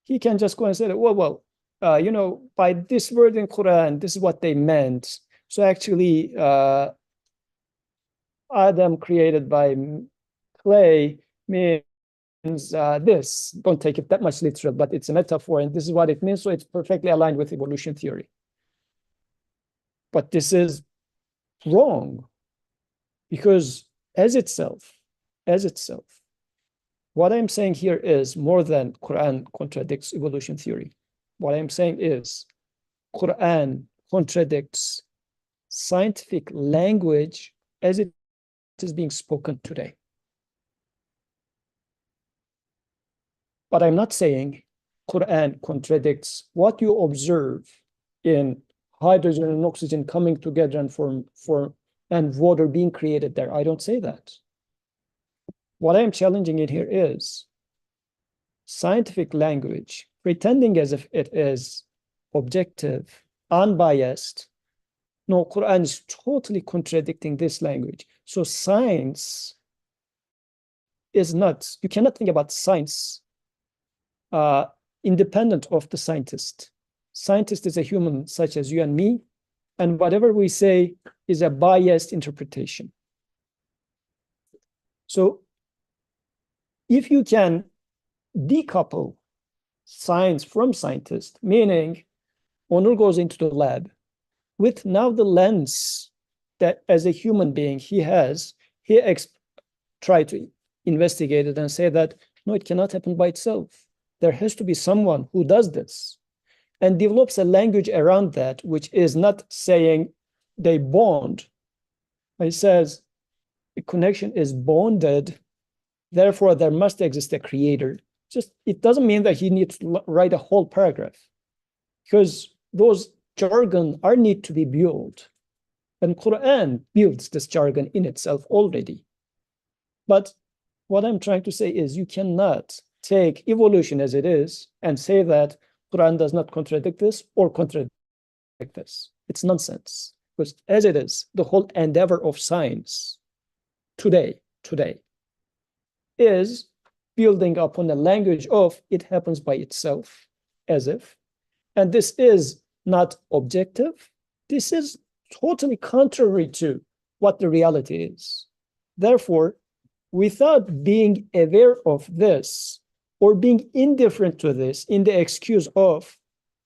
he can just go and say, well, by this word in Quran, this is what they meant. So actually, Adam created by clay means this. Don't take it that much literal, but it's a metaphor, and this is what it means. So it's perfectly aligned with evolution theory. But this is wrong, because as itself, what I'm saying here is more than Quran contradicts evolution theory. What I'm saying is Quran contradicts scientific language as it is being spoken today. But I'm not saying Quran contradicts what you observe in hydrogen and oxygen coming together and form and water being created there. I don't say that. What I'm challenging in here is scientific language, pretending as if it is objective, unbiased. No, Quran is totally contradicting this language. So science is not, you cannot think about science independent of the scientist. Scientist is a human such as you and me, and whatever we say is a biased interpretation. So if you can decouple science from scientist, meaning Onur goes into the lab with now the lens that as a human being he try to investigate it and say that, no, it cannot happen by itself. There has to be someone who does this and develops a language around that, which is not saying they bond. It says a connection is bonded, therefore there must exist a creator. Just, it doesn't mean that he needs to write a whole paragraph, because those jargon are need to be built. And Quran builds this jargon in itself already. But what I'm trying to say is you cannot take evolution as it is and say that Quran does not contradict this or contradict this. It's nonsense. Because as it is, the whole endeavor of science today is building upon a language of it happens by itself, as if, and this is not objective. This is totally contrary to what the reality is. Therefore, without being aware of this or being indifferent to this in the excuse of,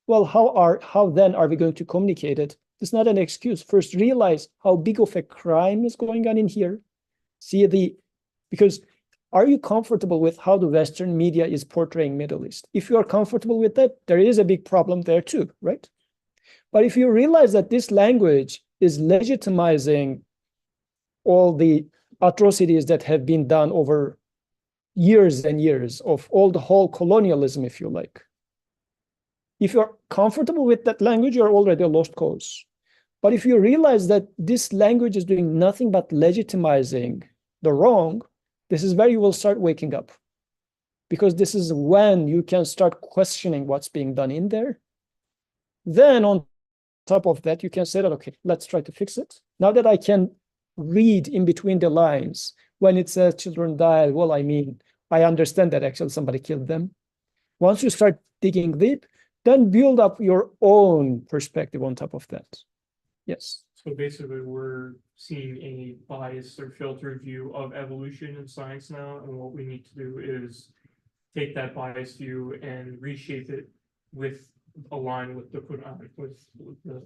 well, how then are we going to communicate it? It's not an excuse. First, realize how big of a crime is going on in here. Because are you comfortable with how the Western media is portraying Middle East? If you are comfortable with that, there is a big problem there too, right? But if you realize that this language is legitimizing all the atrocities that have been done over years and years of all the whole colonialism, if you like. If you're comfortable with that language, you're already a lost cause. But if you realize that this language is doing nothing but legitimizing the wrong, this is where you will start waking up. Because this is when you can start questioning what's being done in there. Then on top of that, you can say that, okay, let's try to fix it. Now that I can read in between the lines, when it says children died, well, I mean, I understand that actually somebody killed them. Once you start digging deep, then build up your own perspective on top of that. Yes. So basically, we're seeing a biased or filtered view of evolution in science now, and what we need to do is take that biased view and reshape it with align with the Qur'an, with the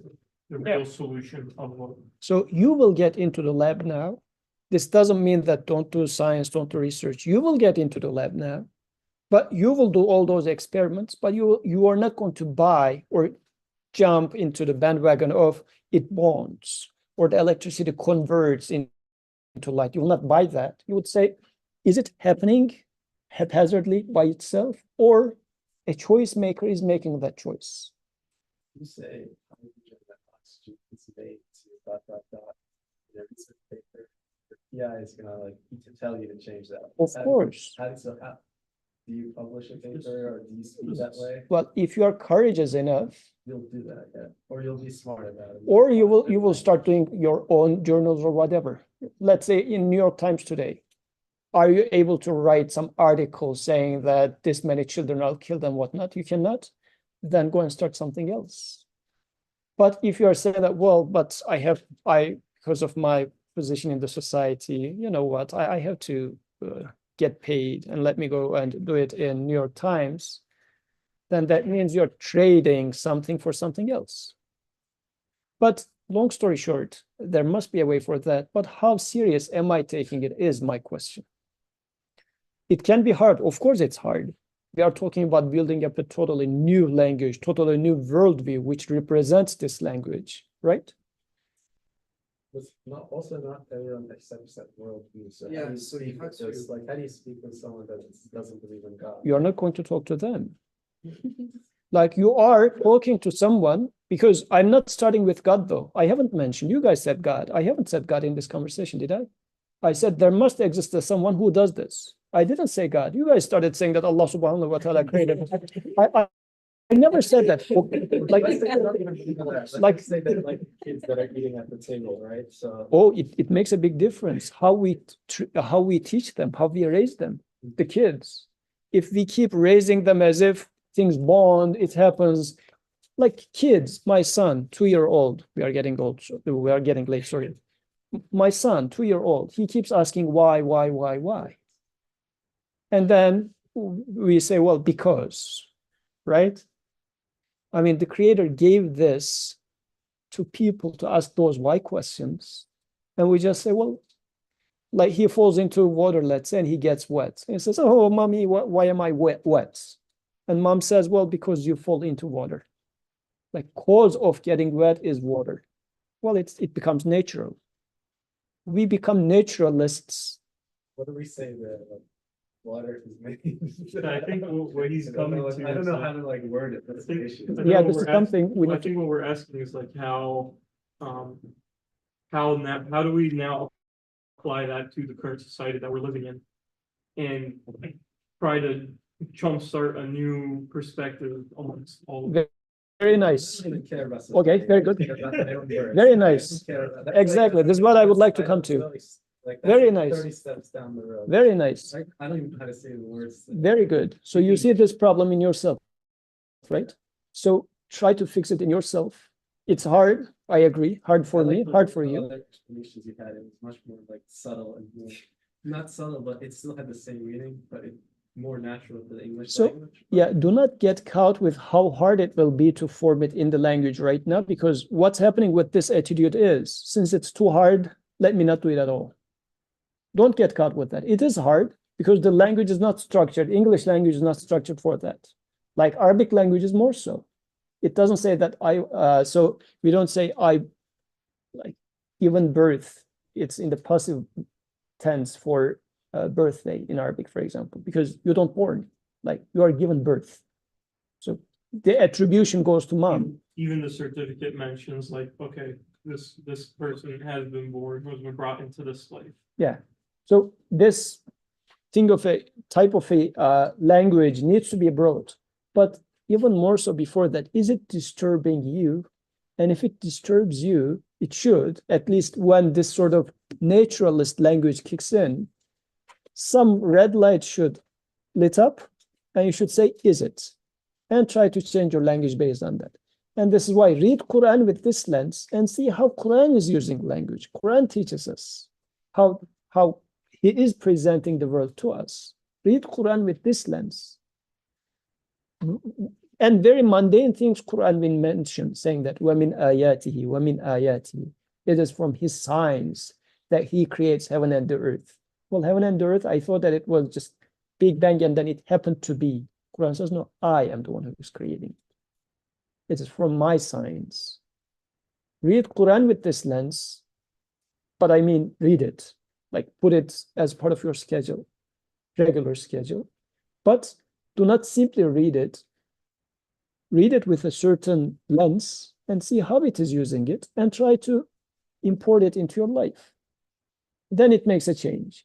Yeah. real solution of what. So you will get into the lab now. This doesn't mean that don't do science, don't do research. You will get into the lab now, but you will do all those experiments, but you are not going to buy or jump into the bandwagon of it bonds or the electricity converts into light. You will not buy that. You would say, is it happening haphazardly by itself, or a choice maker is making that choice? You say, that oxygen is made to dot, dot, dot, in every certain paper. Yeah, it's gonna like to tell you to change that. Of course. So how, do you publish a paper or do you speak that way? Well, if you are courageous enough, You'll do that, yeah, or you'll be smart about it. or you will start doing your own journals or whatever. Let's say in New York Times today, are you able to write some article saying that this many children are killed and whatnot? You cannot. Then go and start something else. But if you are saying that, well, but I because of my position in the society, you know what, I have to get paid and let me go and do it in New York Times, then that means you're trading something for something else. But long story short, there must be a way for that. But how serious am I taking it is my question. It can be hard. Of course, it's hard. We are talking about building up a totally new language, totally new worldview, which represents this language, right? It's not also not everyone accepts that worldview. So Yeah, how do you so you speak have with this? to- Like, how do you speak with someone that doesn't believe in God? You're not going to talk to them. Like you are talking to someone, because I'm not starting with God, though. I haven't mentioned, you guys said God. I haven't said God in this conversation, did I? I said there must exist someone who does this. I didn't say God. You guys started saying that Allah subhanahu wa ta'ala created. I never said that. Like say that like kids that are eating at the table, right? So Oh, it makes a big difference how we teach them, how we raise them, the kids. If we keep raising them as if things bond, it happens. Like kids, my son, 2-year-old, we are getting old, we are getting late, sorry. My son, 2-year-old, he keeps asking why? And then we say, well, because, right? I mean, the creator gave this to people to ask those why questions. And we just say, well, like he falls into water, let's say, and he gets wet. And he says, oh, mommy, why am I wet? And mom says, well, because you fall into water. Like cause of getting wet is water. Well, it becomes natural. We become naturalists. what do we say there? Like, water is made. I think what he's coming to. I don't know how to like word it. That's the think- issue. I think Yeah, what this we're is something we I need to. think what we're asking is like how do we now apply that to the current society that we're living in? And try to jumpstart a new perspective amongst all of it. Very nice. I don't even care about Okay, society. very good. I care about my own words. Very I don't nice. care about- that's Exactly. like- This is what I would like to I come don't to. really- like, that's Very like nice. 30 steps down the road. Very nice. I don't even know how to say the words. Very good. So you see this problem in yourself, right? So try to fix it in yourself. It's hard. I agree. Hard for me, hard for you. Other explanations you had, it was much more like subtle and more, not subtle, but it still had the same meaning, but it more natural for the English So, language. Yeah, do not get caught with how hard it will be to form it in the language right now, because what's happening with this attitude is, since it's too hard, let me not do it at all. Don't get caught with that. It is hard because the language is not structured. English language is not structured for that. Like Arabic language is more so. It doesn't say that so we don't say like even birth, it's in the passive tense for birthday in Arabic, for example, because you don't born, like you are given birth. So the attribution goes to mom. Even the certificate mentions like, okay, this person has been born, has been brought into this life. Yeah. So this thing of a type of a language needs to be brought, but even more so before that, is it disturbing you? And if it disturbs you, it should, at least when this sort of naturalist language kicks in, some red light should lit up, and you should say, is it? And try to change your language based on that. And this is why read Quran with this lens and see how Quran is using language. Quran teaches us how he is presenting the world to us. Read Quran with this lens. And very mundane things Quran will mention, saying that وَمِنْ آيَاتِهِ وَمِنْ آيَاتِهِ. It is from his signs that he creates heaven and the earth. Well, heaven and the earth, I thought that it was just Big Bang and then it happened to be. Quran says, no, I am the one who is creating. It is from my signs. Read Quran with this lens, but I mean, read it, like put it as part of your schedule, regular schedule, but do not simply read it. Read it with a certain lens and see how it is using it and try to import it into your life. Then it makes a change.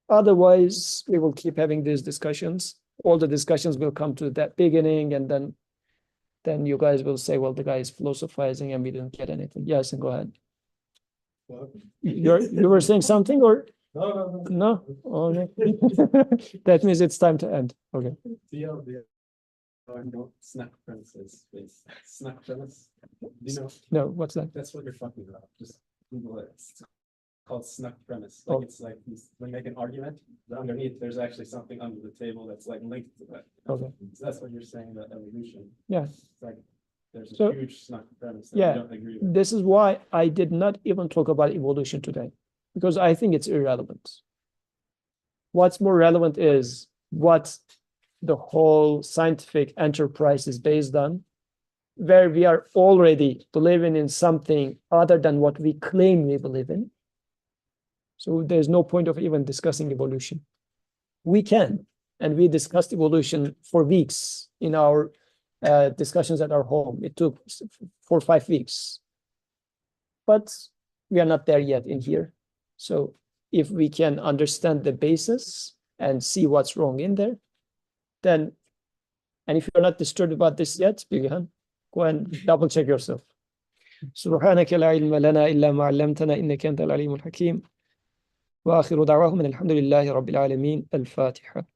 Otherwise, we will keep having these discussions. All the discussions will come to that beginning, and then you guys will say, well, the guy is philosophizing and we didn't get anything. Yes, and go ahead. You were saying something, or no? Oh, no. That means it's time to end. Okay. Snack premises is snack premise. Do you know? No, what's that? That's what you're talking about. Just Google it. It's called snack premise. Like it's like when you make an argument, underneath there's actually something under the table that's like linked to that. Okay. So that's what you're saying about evolution. Yeah. It's like there's a So, huge snack premise that yeah, you don't agree with. this is why I did not even talk about evolution today, because I think it's irrelevant. What's more relevant is what the whole scientific enterprise is based on, where we are already believing in something other than what we claim we believe in. So there's no point of even discussing evolution. We can, and we discussed evolution for weeks in our discussions at our home. It took 4 or 5 weeks, but we are not there yet in here. So if we can understand the basis and see what's wrong in there, then, and if you're not disturbed about this yet, go and double check yourself. سبحانك لا علم لنا إلا ما علمتنا إنك أنت العليم الحكيم وآخر دعواهم أن الحمد لله رب العالمين. الفاتحة.